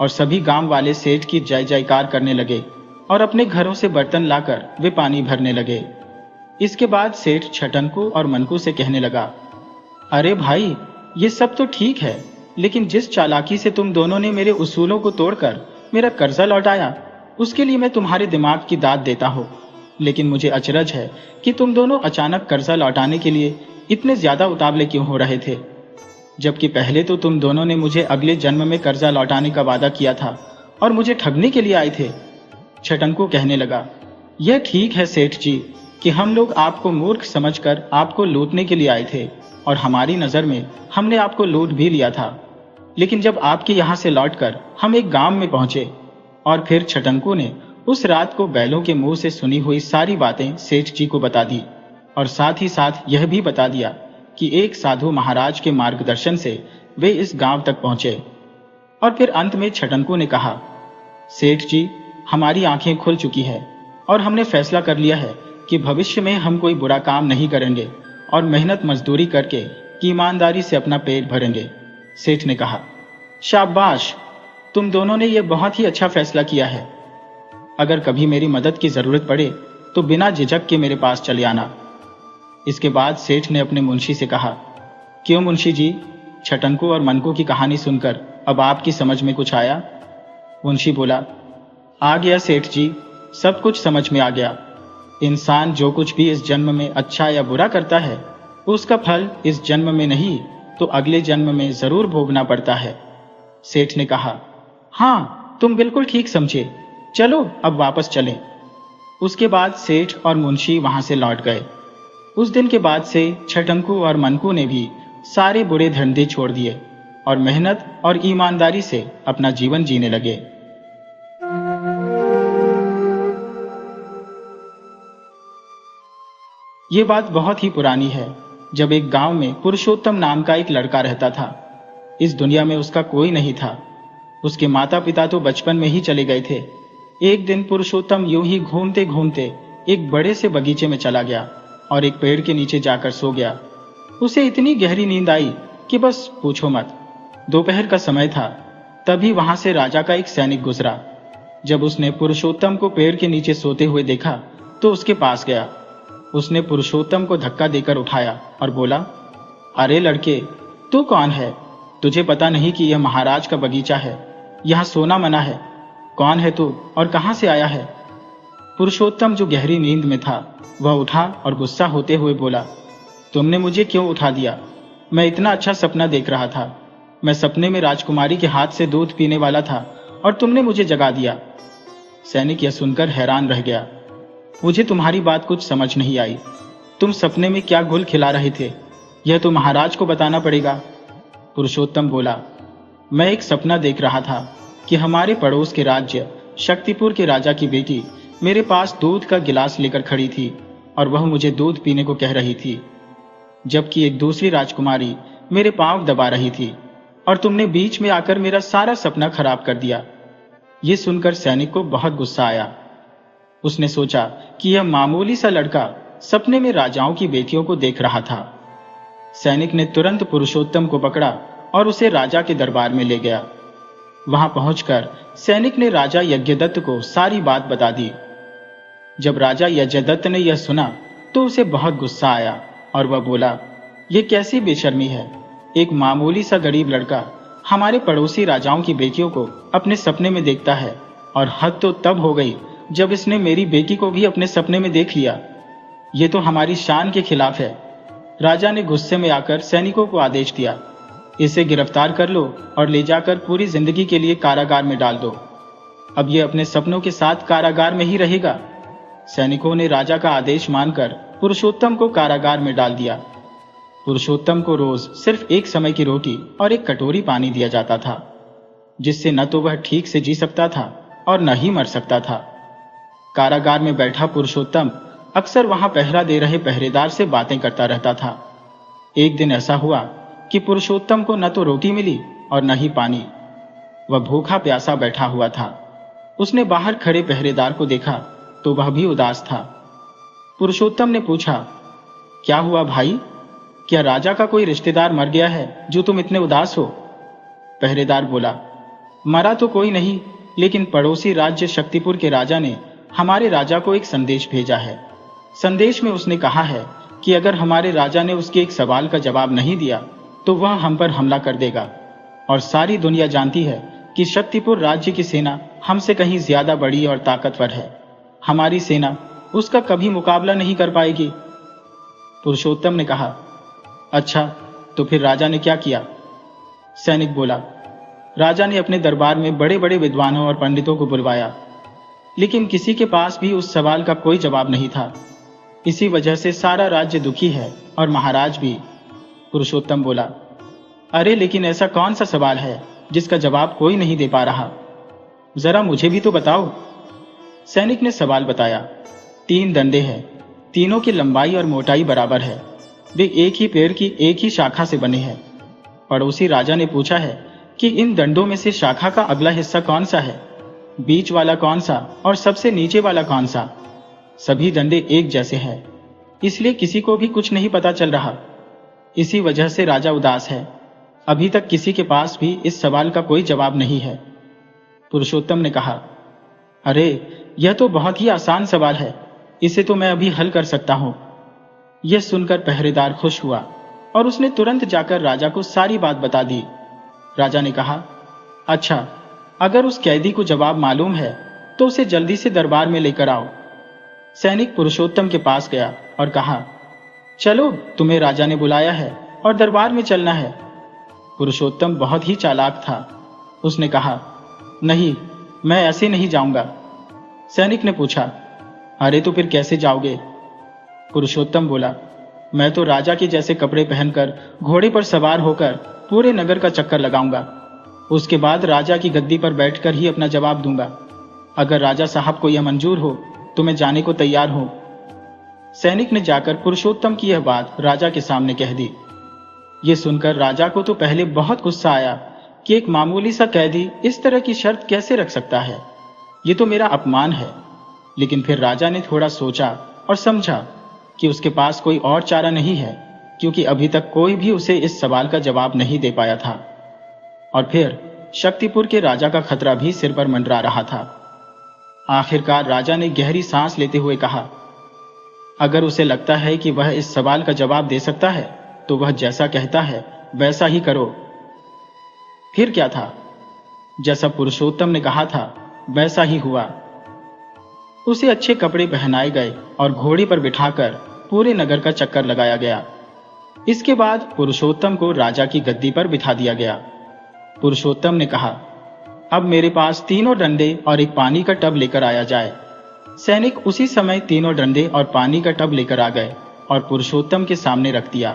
S1: और सभी गांव वाले सेठ की जय जयकार करने लगे और अपने घरों से बर्तन लाकर वे पानी भरने लगे। इसके बाद सेठ छटंकू और मनकू से कहने लगा, अरे भाई, ये सब तो ठीक है, लेकिन जिस चालाकी से तुम दोनों ने मेरे उसूलों को तोड़कर मेरा कर्जा लौटाया, उसके लिए मैं तुम्हारे दिमाग की दाद देता हूं। लेकिन मुझे अचरज है कि तुम दोनों अचानक कर्जा लौटाने के लिए इतने ज्यादा उतावले क्यों हो रहे थे, जबकि पहले तो तुम दोनों ने मुझे अगले जन्म में कर्जा लौटाने का वादा किया था और मुझे ठगने के लिए आए थे। छटंकू कहने लगा, यह ठीक है सेठ जी कि हम लोग आपको मूर्ख समझकर आपको लूटने के लिए आए थे और हमारी नजर में हमने आपको लूट भी लिया था, लेकिन जब आपके यहां से लौटकर हम एक गांव में पहुंचे और फिर छटंकू ने उस रात को बैलों के मुंह से सुनी हुई सारी बातें सेठ जी को बता दी और साथ ही साथ यह भी बता दिया कि एक साधु महाराज के मार्गदर्शन से वे इस गांव तक पहुंचे। और फिर अंत में छटंकू ने कहा, सेठ जी, हमारी आंखें खुल चुकी है और हमने फैसला कर लिया है कि भविष्य में हम कोई बुरा काम नहीं करेंगे और मेहनत मजदूरी करके ईमानदारी से अपना पेट भरेंगे। सेठ ने कहा, शाबाश, तुम दोनों ने यह बहुत ही अच्छा फैसला किया है। अगर कभी मेरी मदद की जरूरत पड़े तो बिना झिझक के मेरे पास चले आना। इसके बाद सेठ ने अपने मुंशी से कहा, क्यों मुंशी जी, छटंकू और मनकू की कहानी सुनकर अब आपकी समझ में कुछ आया? मुंशी बोला, आ गया सेठ जी, सब कुछ समझ में आ गया। इंसान जो कुछ भी इस जन्म में अच्छा या बुरा करता है, उसका फल इस जन्म में नहीं तो अगले जन्म में जरूर भोगना पड़ता है। सेठ ने कहा, हाँ तुम बिल्कुल ठीक समझे, चलो अब वापस चलें। उसके बाद सेठ और मुंशी वहां से लौट गए। उस दिन के बाद से छटंकू और मनकू ने भी सारे बुरे धंधे छोड़ दिए और मेहनत और ईमानदारी से अपना जीवन जीने लगे। ये बात बहुत ही पुरानी है, जब एक गांव में पुरुषोत्तम नाम का एक लड़का रहता था। इस दुनिया में उसका कोई नहीं था। उसके माता पिता तो बचपन में ही चले गए थे। एक दिन पुरुषोत्तम यूं ही घूमते घूमते एक बड़े से बगीचे में चला गया और एक पेड़ के नीचे जाकर सो गया। उसे इतनी गहरी नींद आई कि बस पूछो मत। दोपहर का समय था, तभी वहां से राजा का एक सैनिक गुजरा। जब उसने पुरुषोत्तम को पेड़ के नीचे सोते हुए देखा तो उसके पास गया। उसने पुरुषोत्तम को धक्का देकर उठाया और बोला, अरे लड़के, तू कौन है? तुझे पता नहीं कि यह महाराज का बगीचा है, यहाँ सोना मना है। कौन है तू और कहां से आया है? पुरुषोत्तम जो गहरी नींद में था वह उठा और गुस्सा होते हुए बोला, तुमने मुझे क्यों उठा दिया? मैं इतना अच्छा सपना देख रहा था। मैं सपने में राजकुमारी के हाथ से दूध पीने वाला था और तुमने मुझे जगा दिया। सैनिक यह सुनकर हैरान रह गया। मुझे तुम्हारी बात कुछ समझ नहीं आई। तुम सपने में क्या गुल खिला रहे थे, यह तो महाराज को बताना पड़ेगा। पुरुषोत्तम बोला, मैं एक सपना देख रहा था कि हमारे पड़ोस के राज्य शक्तिपुर के राजा की बेटी मेरे पास दूध का गिलास लेकर खड़ी थी और वह मुझे दूध पीने को कह रही थी, जबकि एक दूसरी राजकुमारी मेरे पांव दबा रही थी और तुमने बीच में आकर मेरा सारा सपना खराब कर दिया। ये सुनकर सैनिक को बहुत गुस्सा आया। उसने सोचा कि यह मामूली सा लड़का सपने में राजाओं की बेटियों को देख रहा था। सैनिक ने तुरंत पुरुषोत्तम को पकड़ा और उसे राजा के दरबार में ले गया। वहां पहुंचकर सैनिक ने राजा यज्ञदत्त को सारी बात बता दी। जब राजा यज्ञदत्त ने यह सुना तो उसे बहुत गुस्सा आया और वह बोला, यह कैसी बेशर्मी है? एक मामूली सा गरीब लड़का हमारे पड़ोसी राजाओं की बेटियों को अपने सपने में देखता है, और हद तो तब हो गई जब इसने मेरी बेटी को भी अपने सपने में देख लिया। ये तो हमारी शान के खिलाफ है। राजा ने गुस्से में आकर सैनिकों को आदेश दिया, इसे गिरफ्तार कर लो और ले जाकर पूरी जिंदगी के लिए कारागार में डाल दो। अब ये अपने सपनों के साथ कारागार में ही रहेगा। सैनिकों ने राजा का आदेश मानकर पुरुषोत्तम को कारागार में डाल दिया। पुरुषोत्तम को रोज सिर्फ एक समय की रोटी और एक कटोरी पानी दिया जाता था, जिससे न तो वह ठीक से जी सकता था और न ही मर सकता था। कारागार में बैठा पुरुषोत्तम अक्सर वहां पहरा दे रहे पहरेदार से बातें करता रहता था। एक दिन ऐसा हुआ कि पुरुषोत्तम को न तो रोटी मिली और न ही पानी। वह भूखा प्यासा बैठा हुआ था। उसने बाहर खड़े पहरेदार को देखा तो वह भी उदास था। पुरुषोत्तम ने पूछा, क्या हुआ भाई? क्या राजा का कोई रिश्तेदार मर गया है जो तुम इतने उदास हो? पहरेदार बोला, मरा तो कोई नहीं, लेकिन पड़ोसी राज्य शक्तिपुर के राजा ने हमारे राजा को एक संदेश भेजा है। संदेश में उसने कहा है कि अगर हमारे राजा ने उसके एक सवाल का जवाब नहीं दिया तो वह हम पर हमला कर देगा, और सारी दुनिया जानती है कि शक्तिपुर राज्य की सेना हमसे कहीं ज्यादा बड़ी और ताकतवर है। हमारी सेना उसका कभी मुकाबला नहीं कर पाएगी। पुरुषोत्तम ने कहा, अच्छा तो फिर राजा ने क्या किया? सैनिक बोला, राजा ने अपने दरबार में बड़े बड़े विद्वानों और पंडितों को बुलवाया, लेकिन किसी के पास भी उस सवाल का कोई जवाब नहीं था। इसी वजह से सारा राज्य दुखी है और महाराज भी। पुरुषोत्तम बोला, अरे लेकिन ऐसा कौन सा सवाल है जिसका जवाब कोई नहीं दे पा रहा? जरा मुझे भी तो बताओ। सैनिक ने सवाल बताया, 3 डंडे हैं, तीनों की लंबाई और मोटाई बराबर है। वे एक ही पेड़ की एक ही शाखा से बने हैं। पड़ोसी राजा ने पूछा है कि इन डंडों में से शाखा का अगला हिस्सा कौन सा है, बीच वाला कौन सा और सबसे नीचे वाला कौन सा? सभी डंडे एक जैसे हैं, इसलिए किसी को भी कुछ नहीं पता चल रहा। इसी वजह से राजा उदास है। अभी तक किसी के पास भी इस सवाल का कोई जवाब नहीं है। पुरुषोत्तम ने कहा, अरे यह तो बहुत ही आसान सवाल है, इसे तो मैं अभी हल कर सकता हूं। यह सुनकर पहरेदार खुश हुआ और उसने तुरंत जाकर राजा को सारी बात बता दी। राजा ने कहा, अच्छा, अगर उस कैदी को जवाब मालूम है तो उसे जल्दी से दरबार में लेकर आओ। सैनिक पुरुषोत्तम के पास गया और कहा, चलो, तुम्हें राजा ने बुलाया है और दरबार में चलना है। पुरुषोत्तम बहुत ही चालाक था। उसने कहा, नहीं, मैं ऐसे नहीं जाऊंगा। सैनिक ने पूछा, अरे तो फिर कैसे जाओगे? पुरुषोत्तम बोला, मैं तो राजा के जैसे कपड़े पहनकर घोड़े पर सवार होकर पूरे नगर का चक्कर लगाऊंगा। उसके बाद राजा की गद्दी पर बैठकर ही अपना जवाब दूंगा। अगर राजा साहब को यह मंजूर हो तो मैं जाने को तैयार हूं। सैनिक ने जाकर पुरुषोत्तम की यह बात राजा के सामने कह दी। यह सुनकर राजा को तो पहले बहुत गुस्सा आया कि एक मामूली सा कैदी इस तरह की शर्त कैसे रख सकता है, ये तो मेरा अपमान है। लेकिन फिर राजा ने थोड़ा सोचा और समझा कि उसके पास कोई और चारा नहीं है, क्योंकि अभी तक कोई भी उसे इस सवाल का जवाब नहीं दे पाया था। और फिर शक्तिपुर के राजा का खतरा भी सिर पर मंडरा रहा था। आखिरकार राजा ने गहरी सांस लेते हुए कहा, अगर उसे लगता है कि वह इस सवाल का जवाब दे सकता है तो वह जैसा कहता है वैसा ही करो। फिर क्या था, जैसा पुरुषोत्तम ने कहा था वैसा ही हुआ। उसे अच्छे कपड़े पहनाए गए और घोड़े पर बिठाकर पूरे नगर का चक्कर लगाया गया। इसके बाद पुरुषोत्तम को राजा की गद्दी पर बिठा दिया गया। पुरुषोत्तम ने कहा, अब मेरे पास 3 डंडे और एक पानी का टब लेकर आया जाए। सैनिक उसी समय 3 डंडे और पानी का टब लेकर आ गए और पुरुषोत्तम के सामने रख दिया।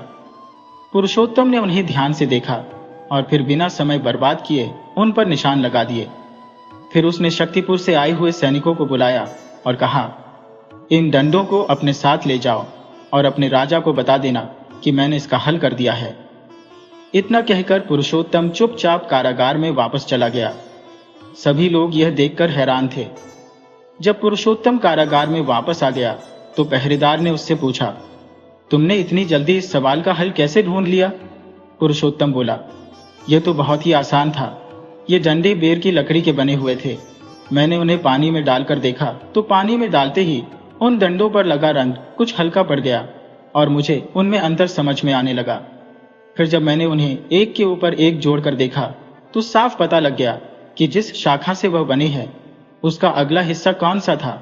S1: पुरुषोत्तम ने उन्हें ध्यान से देखा और फिर बिना समय बर्बाद किए उन पर निशान लगा दिए। फिर उसने शक्तिपुर से आए हुए सैनिकों को बुलाया और कहा, इन डंडों को अपने साथ ले जाओ और अपने राजा को बता देना कि मैंने इसका हल कर दिया है। इतना कहकर पुरुषोत्तम चुपचाप कारागार में वापस चला गया। सभी लोग यह देखकर हैरान थे। जब पुरुषोत्तम कारागार में वापस आ गया तो पहरेदार ने उससे पूछा, तुमने इतनी जल्दी इस सवाल का हल कैसे ढूंढ लिया? पुरुषोत्तम बोला, यह तो बहुत ही आसान था। ये डंडे बेर की लकड़ी के बने हुए थे। मैंने उन्हें पानी में डालकर देखा तो पानी में डालते ही उन डंडों पर लगा रंग कुछ हल्का पड़ गया और मुझे उनमें अंतर समझ में आने लगा। फिर जब मैंने उन्हें एक के ऊपर एक जोड़कर देखा तो साफ पता लग गया कि जिस शाखा से वह बने हैं उसका अगला हिस्सा कौन सा था,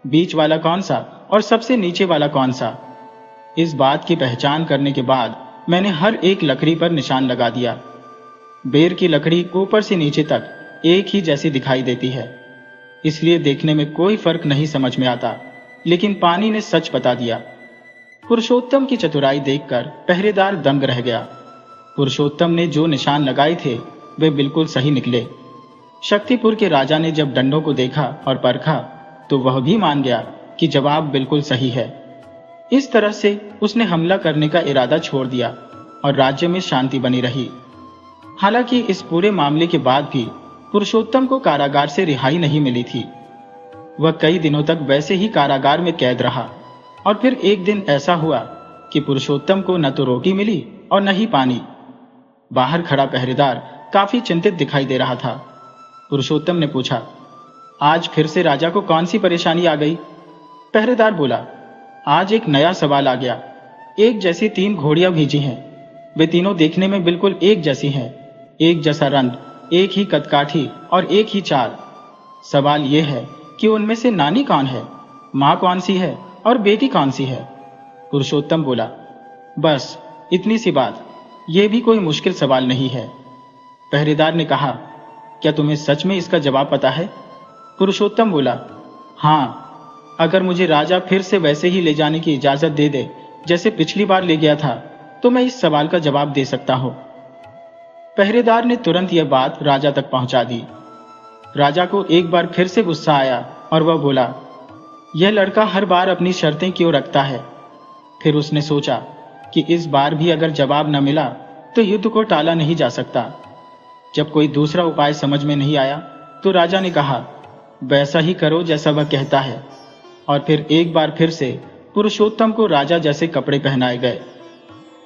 S1: बीच वाला कौन सा और सबसे नीचे वाला कौन सा। इस बात की पहचान करने के बाद मैंने हर एक लकड़ी पर निशान लगा दिया। बेर की लकड़ी ऊपर से नीचे तक एक ही जैसी दिखाई देती है, इसलिए देखने में कोई फर्क नहीं समझ में आता, लेकिन पानी ने सच बता दिया। पुरुषोत्तम की चतुराई देखकर पहरेदार दंग रह गया। पुरुषोत्तम ने जो निशान लगाए थे वे बिल्कुल सही निकले। शक्तिपुर के राजा ने जब डंडों को देखा और परखा तो वह भी मान गया कि जवाब बिल्कुल सही है। इस तरह से उसने हमला करने का इरादा छोड़ दिया और राज्य में शांति बनी रही। हालांकि इस पूरे मामले के बाद भी पुरुषोत्तम को कारागार से रिहाई नहीं मिली थी। वह कई दिनों तक वैसे ही कारागार में कैद रहा और फिर एक दिन ऐसा हुआ कि पुरुषोत्तम को न तो रोटी मिली और न ही पानी। बाहर खड़ा पहरेदार काफी चिंतित दिखाई दे रहा था। पुरुषोत्तम ने पूछा, आज फिर से राजा को कौन सी परेशानी आ गई? पहरेदार बोला, आज एक नया सवाल आ गया। एक जैसी 3 घोड़ियां भेजी हैं। वे तीनों देखने में बिल्कुल एक जैसी हैं, एक जैसा रंग, एक ही कदकाठी और एक ही चाल। सवाल यह है कि उनमें से नानी कौन है, माँ कौन सी है और बेटी कौन सी है? पुरुषोत्तम बोला, बस इतनी सी बात, यह भी कोई मुश्किल सवाल नहीं है। पहरेदार ने कहा, क्या तुम्हें सच में इसका जवाब पता है? पुरुषोत्तम बोला, हाँ, अगर मुझे राजा फिर से वैसे ही ले जाने की इजाजत दे दे जैसे पिछली बार ले गया था तो मैं इस सवाल का जवाब दे सकता हूं। पहरेदार ने तुरंत यह बात राजा तक पहुंचा दी। राजा को एक बार फिर से गुस्सा आया और वह बोला, यह लड़का हर बार अपनी शर्तें क्यों रखता है? फिर उसने सोचा कि इस बार भी अगर जवाब न मिला तो युद्ध को टाला नहीं जा सकता। जब कोई दूसरा उपाय समझ में नहीं आया तो राजा ने कहा, वैसा ही करो जैसा वह कहता है। और फिर एक बार फिर से पुरुषोत्तम को राजा जैसे कपड़े पहनाए गए,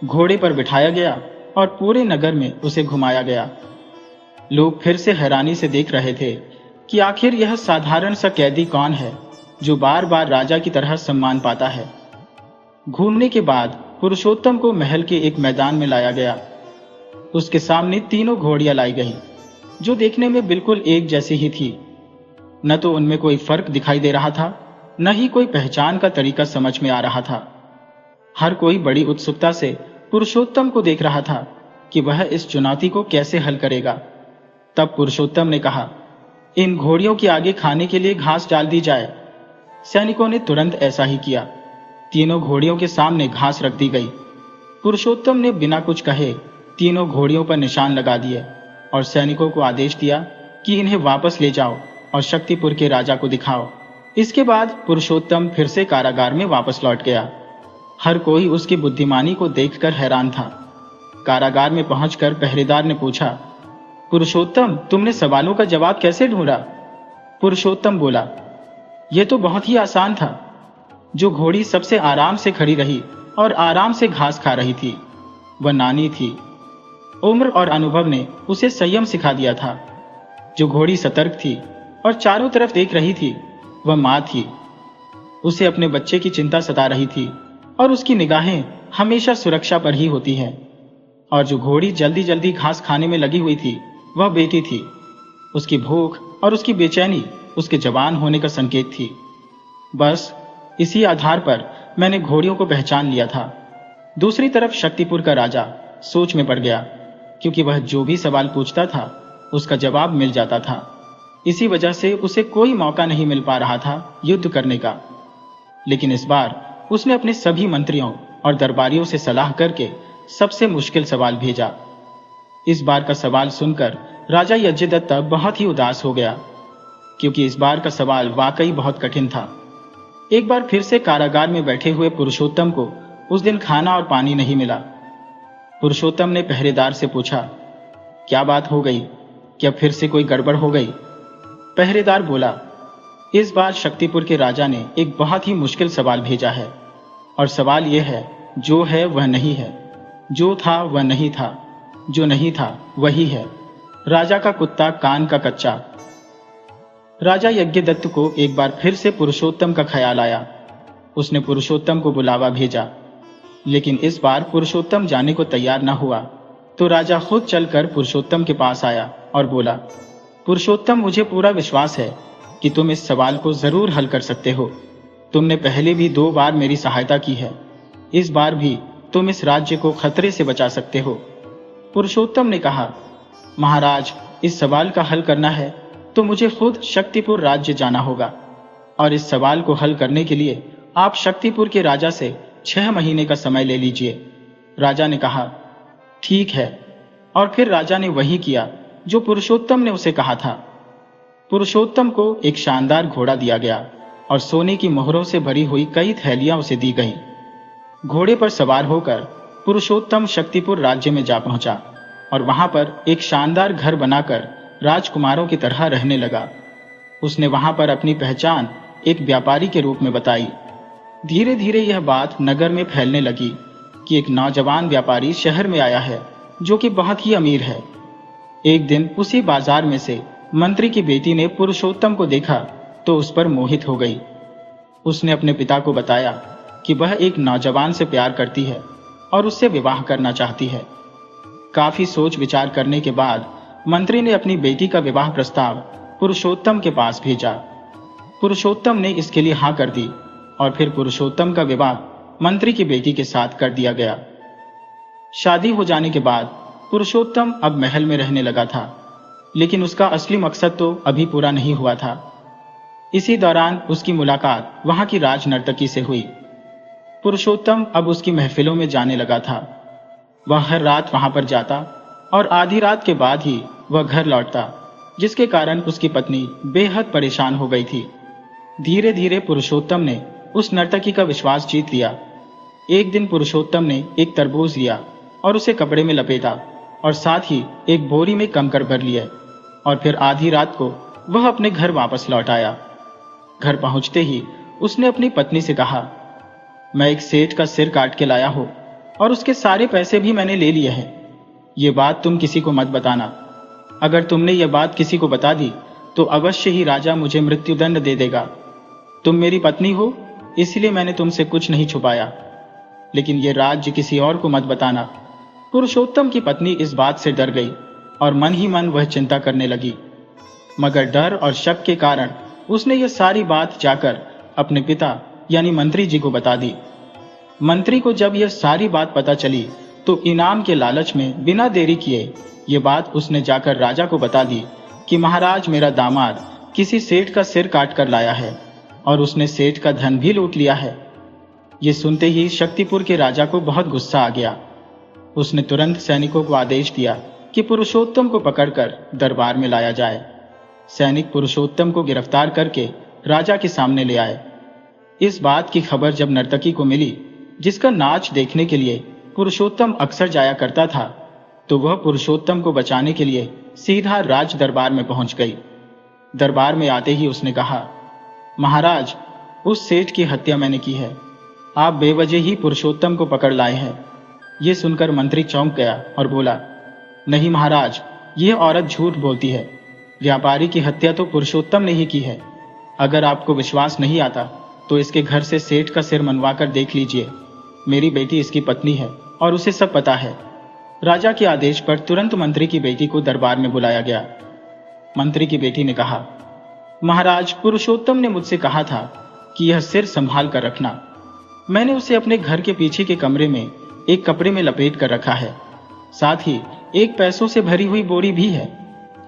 S1: घोड़े पर बिठाया गया और पूरे नगर में उसे घुमाया गया। लोग फिर से हैरानी से देख रहे थे कि आखिर यह साधारण सा कैदी कौन है जो बार बार राजा की तरह सम्मान पाता है। घूमने के बाद पुरुषोत्तम को महल के एक मैदान में लाया गया। उसके सामने तीनों घोड़ियां लाई गईं, जो देखने में बिल्कुल एक जैसी ही थी। न तो उनमें कोई फर्क दिखाई दे रहा था, न ही कोई पहचान का तरीका समझ में आ रहा था। हर कोई बड़ी उत्सुकता से पुरुषोत्तम को देख रहा था कि वह इस चुनौती को कैसे हल करेगा। तब पुरुषोत्तम ने कहा, इन घोड़ियों के आगे खाने के लिए घास डाल दी जाए। सैनिकों ने तुरंत ऐसा ही किया। तीनों घोड़ियों के सामने घास रख दी गई। पुरुषोत्तम ने बिना कुछ कहे तीनों घोड़ियों पर निशान लगा दिए और सैनिकों को आदेश दिया कि इन्हें वापस ले जाओ और शक्तिपुर के राजा को दिखाओ। इसके बाद पुरुषोत्तम फिर से कारागार में वापस लौट गया। हर कोई उसकी बुद्धिमानी को देखकर हैरान था। कारागार में पहुंचकर पहरेदार ने पूछा, पुरुषोत्तम, तुमने सवालों का जवाब कैसे ढूंढा? पुरुषोत्तम बोला, यह तो बहुत ही आसान था। जो घोड़ी सबसे आराम से खड़ी रही और आराम से घास खा रही थी, वह नानी थी। उम्र और अनुभव ने उसे संयम सिखा दिया था। जो घोड़ी सतर्क थी और चारों तरफ देख रही थी, वह माँ थी। उसे अपने बच्चे की चिंता सता रही थी और उसकी निगाहें हमेशा सुरक्षा पर ही होती है। और जो घोड़ी जल्दी जल्दी घास खाने में लगी हुई थी, वह बेटी थी। उसकी भूख और उसकी बेचैनी उसके जवान होने का संकेत थी। बस इसी आधार पर मैंने घोड़ियों को पहचान लिया था। दूसरी तरफ शक्तिपुर का राजा सोच में पड़ गया, क्योंकि वह जो भी सवाल पूछता था उसका जवाब मिल जाता था। इसी वजह से उसे कोई मौका नहीं मिल पा रहा था युद्ध करने का। लेकिन इस बार उसने अपने सभी मंत्रियों और दरबारियों से सलाह करके सबसे मुश्किल सवाल भेजा। इस बार का सवाल सुनकर राजा यज्ञदत्त बहुत ही उदास हो गया, क्योंकि इस बार का सवाल वाकई बहुत कठिन था। एक बार फिर से कारागार में बैठे हुए पुरुषोत्तम को उस दिन खाना और पानी नहीं मिला। पुरुषोत्तम ने पहरेदार से पूछा, क्या बात हो गई? क्या फिर से कोई गड़बड़ हो गई? पहरेदार बोला, इस बार शक्तिपुर के राजा ने एक बहुत ही मुश्किल सवाल भेजा है। और सवाल यह है, जो है वह नहीं है, जो था वह नहीं था, जो नहीं था वही है। राजा का कुत्ता कान का कच्चा। राजा यज्ञदत्त को एक बार फिर से पुरुषोत्तम का ख्याल आया। उसने पुरुषोत्तम को बुलावा भेजा, लेकिन इस बार पुरुषोत्तम जाने को तैयार न हुआ। तो राजा खुद चलकर पुरुषोत्तम के पास आया और बोला, पुरुषोत्तम, मुझे पूरा विश्वास है कि तुम इस सवाल को जरूर हल कर सकते हो। तुमने पहले भी 2 बार मेरी सहायता की है। इस बार भी तुम इस राज्य को खतरे से बचा सकते हो। पुरुषोत्तम ने कहा, महाराज, इस सवाल का हल करना है तो मुझे खुद शक्तिपुर राज्य जाना होगा, और इस सवाल को हल करने के लिए आप शक्तिपुर के राजा से 6 महीने का समय ले लीजिए। राजा ने कहा, ठीक है। और फिर राजा ने वही किया जो पुरुषोत्तम ने उसे कहा था। पुरुषोत्तम को एक शानदार घोड़ा दिया गया और सोने की मोहरों से भरी हुई कई थैलियां उसे दी गईं। घोड़े पर सवार होकर पुरुषोत्तम शक्तिपुर राज्य में जा पहुंचा और वहां पर एक शानदार घर बनाकर राजकुमारों की तरह रहने लगा। उसने वहां पर अपनी पहचान एक व्यापारी के रूप में बताई। धीरे धीरे यह बात नगर में फैलने लगी कि एक नौजवान व्यापारी शहर में आया है जो कि बहुत ही अमीर है। एक दिन उसी बाजार में से मंत्री की बेटी ने पुरुषोत्तम को देखा तो उस पर मोहित हो गई। उसने अपने पिता को बताया कि वह एक नौजवान से प्यार करती है और उससे विवाह करना चाहती है। काफी सोच विचार करने के बाद मंत्री ने अपनी बेटी का विवाह प्रस्ताव पुरुषोत्तम के पास भेजा। पुरुषोत्तम ने इसके लिए हाँ कर दी और फिर पुरुषोत्तम का विवाह मंत्री की बेटी के साथ कर दिया गया। शादी हो जाने के बाद पुरुषोत्तम अब महल में रहने लगा था, लेकिन उसका असली मकसद तो अभी पूरा नहीं हुआ था। इसी दौरान उसकी मुलाकात वहां की राज नर्तकी से हुई। पुरुषोत्तम अब उसकी महफिलों में जाने लगा था। वह हर रात वहां पर जाता और आधी रात के बाद ही वह घर लौटता, जिसके कारण उसकी पत्नी बेहद परेशान हो गई थी। धीरे धीरे पुरुषोत्तम ने उस नर्तकी का विश्वास जीत लिया। एक दिन पुरुषोत्तम ने एक तरबूज लिया और उसे कपड़े में लपेटा और साथ ही एक बोरी में कंकर भर लिए और फिर आधी रात को वह अपने घर वापस लौट आया। घर पहुंचते ही उसने अपनी पत्नी से कहा, मैं एक सेठ का सिर काट के लाया हूं और उसके सारे पैसे भी मैंने ले लिए हैं। ये बात तुम किसी को मत बताना। अगर तुमने यह बात किसी को बता दी तो अवश्य ही राजा मुझे मृत्युदंड दे देगा। तुम मेरी पत्नी हो, इसलिए मैंने तुमसे कुछ नहीं छुपाया। लेकिन ये राज्य किसी और को मत बताना। पुरुषोत्तम की पत्नी इस बात से डर गई और मन ही मन वह चिंता करने लगी, मगर डर और शक के कारण उसने यह सारी बात जाकर अपने पिता यानी मंत्री जी को बता दी। मंत्री को जब यह सारी बात पता चली तो इनाम के लालच में बिना देरी किए ये बात उसने जाकर राजा को बता दी कि महाराज, मेरा दामाद किसी सेठ का सिर काट कर लाया है और उसने सेठ का धन भी लूट लिया है। ये सुनते ही शक्तिपुर के राजा को बहुत गुस्सा आ गया। उसने तुरंत सैनिकों को आदेश दिया कि पुरुषोत्तम को पकड़कर दरबार में लाया जाए। सैनिक पुरुषोत्तम को गिरफ्तार करके राजा के सामने ले आए। इस बात की खबर जब नर्तकी को मिली, जिसका नाच देखने के लिए पुरुषोत्तम अक्सर जाया करता था, तो वह पुरुषोत्तम को बचाने के लिए सीधा राज दरबार में पहुंच गई। दरबार में आते ही उसने कहा, महाराज, उस सेठ की हत्या मैंने की है। आप बेवजह ही पुरुषोत्तम को पकड़ लाए हैं। ये सुनकर मंत्री चौंक गया और बोला, नहीं महाराज, यह औरत झूठ बोलती है। व्यापारी की हत्या तो पुरुषोत्तम ने ही की है। अगर आपको विश्वास नहीं आता तो इसके घर से सेठ का सिर मनवा कर देख लीजिए। मेरी बेटी इसकी पत्नी है और उसे सब पता है। राजा के आदेश पर तुरंत मंत्री की बेटी को दरबार में बुलाया गया। मंत्री की बेटी ने कहा, महाराज, पुरुषोत्तम ने मुझसे कहा था कि यह सिर संभाल कर रखना। मैंने उसे अपने घर के पीछे के कमरे में एक कपड़े में लपेट कर रखा है। साथ ही एक पैसों से भरी हुई बोरी भी है।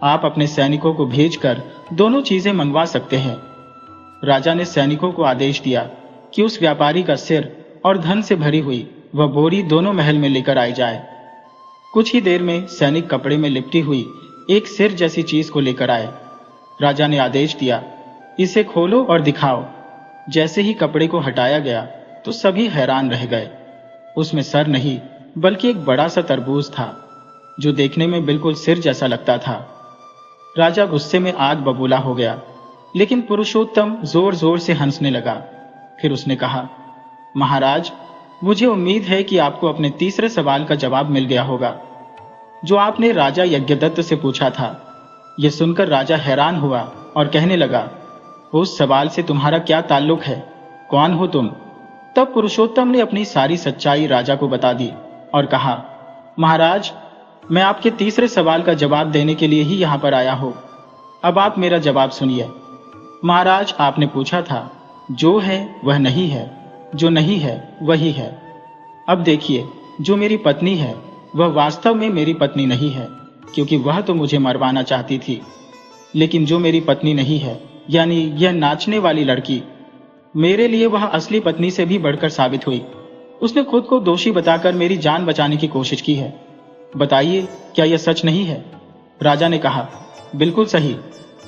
S1: आप अपने सैनिकों को भेजकर दोनों चीजें मंगवा सकते हैं। राजा ने सैनिकों को आदेश दिया कि उस व्यापारी का सिर और धन से भरी हुई वह बोरी दोनों महल में लेकर आई जाए। कुछ ही देर में सैनिक कपड़े में लिपटी हुई एक सिर जैसी चीज को लेकर आए। राजा ने आदेश दिया, इसे खोलो और दिखाओ। जैसे ही कपड़े को हटाया गया तो सभी हैरान रह गए। उसमें सर नहीं बल्कि एक बड़ा सा तरबूज था, जो देखने में बिल्कुल सिर जैसा लगता था। राजा गुस्से में आग बबूला हो गया, लेकिन पुरुषोत्तम जोर जोर से हंसने लगा। फिर उसने कहा, महाराज, मुझे उम्मीद है कि आपको अपने तीसरे सवाल का जवाब मिल गया होगा, जो आपने राजा यज्ञदत्त से पूछा था। यह सुनकर राजा हैरान हुआ और कहने लगा, उस सवाल से तुम्हारा क्या ताल्लुक है? कौन हो तुम? तब पुरुषोत्तम ने अपनी सारी सच्चाई राजा को बता दी और कहा, महाराज, मैं आपके तीसरे सवाल का जवाब देने के लिए ही यहां पर आया हूं। अब आप मेरा जवाब सुनिए। महाराज, आपने पूछा था, जो है वह नहीं है, जो नहीं है वही है। अब देखिए, जो मेरी पत्नी है वह वास्तव में मेरी पत्नी नहीं है, क्योंकि वह तो मुझे मरवाना चाहती थी। लेकिन जो मेरी पत्नी नहीं है, यानी यह नाचने वाली लड़की, मेरे लिए वह असली पत्नी से भी बढ़कर साबित हुई। उसने खुद को दोषी बताकर मेरी जान बचाने की कोशिश की है। बताइए, क्या यह सच नहीं है? राजा ने कहा, बिल्कुल सही।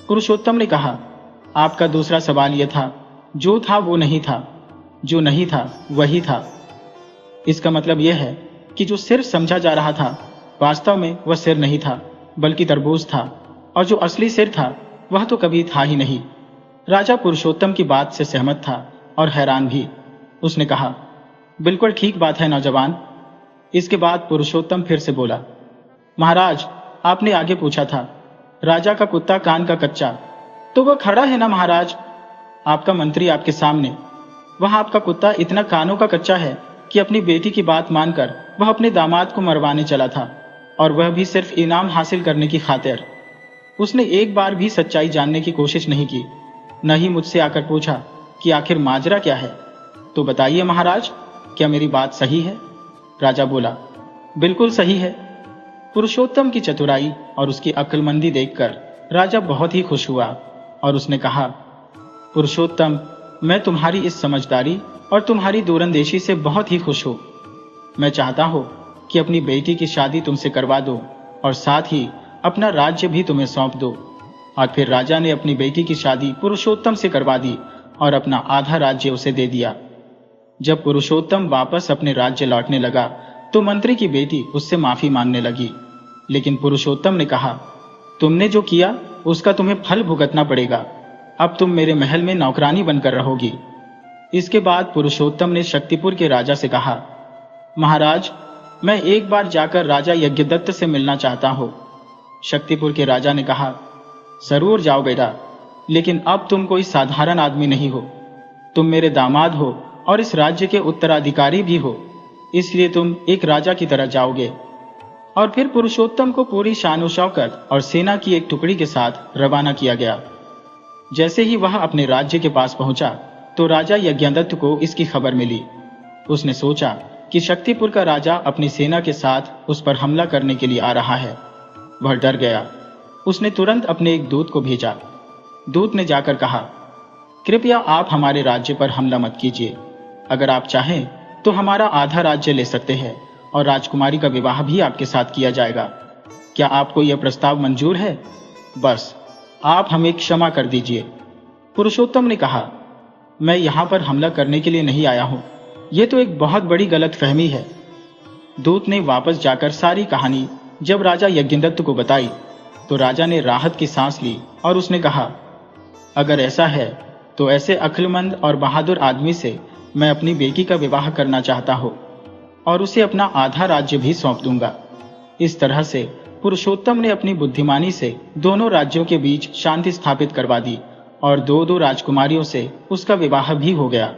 S1: पुरुषोत्तम ने कहा, आपका दूसरा सवाल यह था, जो था वो नहीं था, जो नहीं था वही था। इसका मतलब यह है कि जो सिर समझा जा रहा था, वास्तव में वह सिर नहीं था बल्कि तरबूज था, और जो असली सिर था वह तो कभी था ही नहीं। राजा पुरुषोत्तम की बात से सहमत था और हैरान भी। उसने कहा, बिल्कुल ठीक बात है नौजवान। इसके बाद पुरुषोत्तम फिर से बोला, महाराज, आपने आगे पूछा था, राजा का कुत्ता कान का कच्चा, तो वह खड़ा है ना महाराज, आपका मंत्री आपके सामने। वह आपका कुत्ता इतना कानों का कच्चा है कि अपनी बेटी की बात मानकर वह अपने दामाद को मरवाने चला था, और वह भी सिर्फ इनाम हासिल करने की खातिर। उसने एक बार भी सच्चाई जानने की कोशिश नहीं की, न ही मुझसे आकर पूछा कि आखिर माजरा क्या है। तो बताइए महाराज, क्या मेरी बात सही है? राजा बोला, बिल्कुल सही है। पुरुषोत्तम की चतुराई और उसकी अक्लमंदी देखकर राजा बहुत ही खुश हुआ और उसने कहा, पुरुषोत्तम, मैं तुम्हारी इस समझदारी और तुम्हारी दूरंदेशी से बहुत ही खुश हूं। मैं चाहता हूं कि अपनी बेटी की शादी तुमसे करवा दो और साथ ही अपना राज्य भी तुम्हें सौंप दो। और फिर राजा ने अपनी बेटी की शादी पुरुषोत्तम से करवा दी और अपना आधा राज्य उसे दे दिया। जब पुरुषोत्तम वापस अपने राज्य लौटने लगा तो मंत्री की बेटी उससे माफी मांगने लगी, लेकिन पुरुषोत्तम ने कहा, तुमने जो किया उसका तुम्हें फल भुगतना पड़ेगा। अब तुम मेरे महल में नौकरानी बनकर रहोगी। इसके बाद पुरुषोत्तम ने शक्तिपुर के राजा से कहा, महाराज, मैं एक बार जाकर राजा यज्ञदत्त से मिलना चाहता हूं। शक्तिपुर के राजा ने कहा, जरूर जाओ बेटा, लेकिन अब तुम कोई साधारण आदमी नहीं हो। तुम मेरे दामाद हो और इस राज्य के उत्तराधिकारी भी हो। इसलिए तुम एक राजा की तरह जाओगे। और फिर पुरुषोत्तम को पूरी शान शौकत और सेना की एक टुकड़ी के साथ रवाना किया गया। जैसे ही वह अपने राज्य के पास पहुंचा तो राजा यज्ञदत्त को इसकी खबर मिली। उसने सोचा कि शक्तिपुर का राजा अपनी सेना के साथ उस पर हमला करने के लिए आ रहा है। वह डर गया। उसने तुरंत अपने एक दूत को भेजा। दूत ने जाकर कहा, कृपया आप हमारे राज्य पर हमला मत कीजिए। अगर आप चाहें तो हमारा आधा राज्य ले सकते हैं और राजकुमारी का विवाह भी आपके साथ किया जाएगा। क्या आपको यह प्रस्ताव मंजूर है? बस आप हमें क्षमा कर दीजिए। पुरुषोत्तम ने कहा, मैं यहां पर हमला करने के लिए नहीं आया हूं। यह तो एक बहुत बड़ी गलतफहमी है। दूत ने वापस जाकर सारी कहानी जब राजा यज्ञदत्त को बताई तो राजा ने राहत की सांस ली और उसने कहा, अगर ऐसा है तो ऐसे अक्लमंद और बहादुर आदमी से मैं अपनी बेटी का विवाह करना चाहता हूं और उसे अपना आधा राज्य भी सौंप दूंगा। इस तरह से पुरुषोत्तम ने अपनी बुद्धिमानी से दोनों राज्यों के बीच शांति स्थापित करवा दी और दो दो राजकुमारियों से उसका विवाह भी हो गया।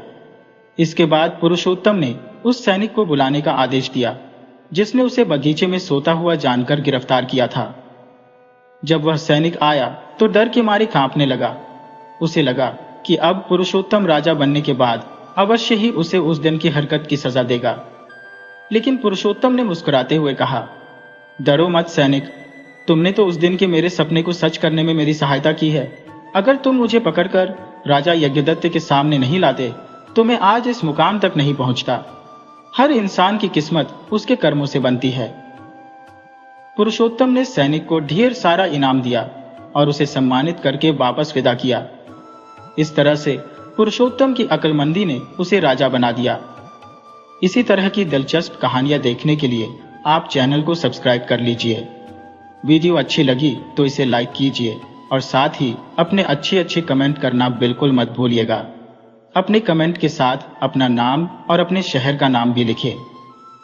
S1: इसके बाद पुरुषोत्तम ने उस सैनिक को बुलाने का आदेश दिया जिसने उसे बगीचे में सोता हुआ जानकर गिरफ्तार किया था। जब वह सैनिक आया तो डर के मारे कांपने लगा। उसे लगा कि अब पुरुषोत्तम राजा बनने के बाद अवश्य ही उसे उस दिन की हरकत की सजा देगा। लेकिन पुरुषोत्तम ने मुस्कुराते हुए कहा, डरो मत सैनिक, तुमने तो उस दिन के मेरे सपने को सच करने में मेरी सहायता की है। अगर तुम मुझे पकड़कर राजा यज्ञदत्त के सामने नहीं लाते तो मैं आज इस मुकाम तक नहीं पहुंचता। हर इंसान की किस्मत उसके कर्मों से बनती है। पुरुषोत्तम ने सैनिक को ढेर सारा इनाम दिया और उसे सम्मानित करके वापस विदा किया। इस तरह से पुरुषोत्तम की अक्लमंदी ने उसे राजा बना दिया। इसी तरह की दिलचस्प कहानियां देखने के लिए आप चैनल को सब्सक्राइब कर लीजिए। वीडियो अच्छी लगी तो इसे लाइक कीजिए और साथ ही अपने अच्छे कमेंट करना बिल्कुल मत भूलिएगा। अपने कमेंट के साथ अपना नाम और अपने शहर का नाम भी लिखिए।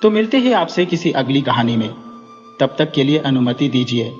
S1: तो मिलते हैं आपसे किसी अगली कहानी में। तब तक के लिए अनुमति दीजिए।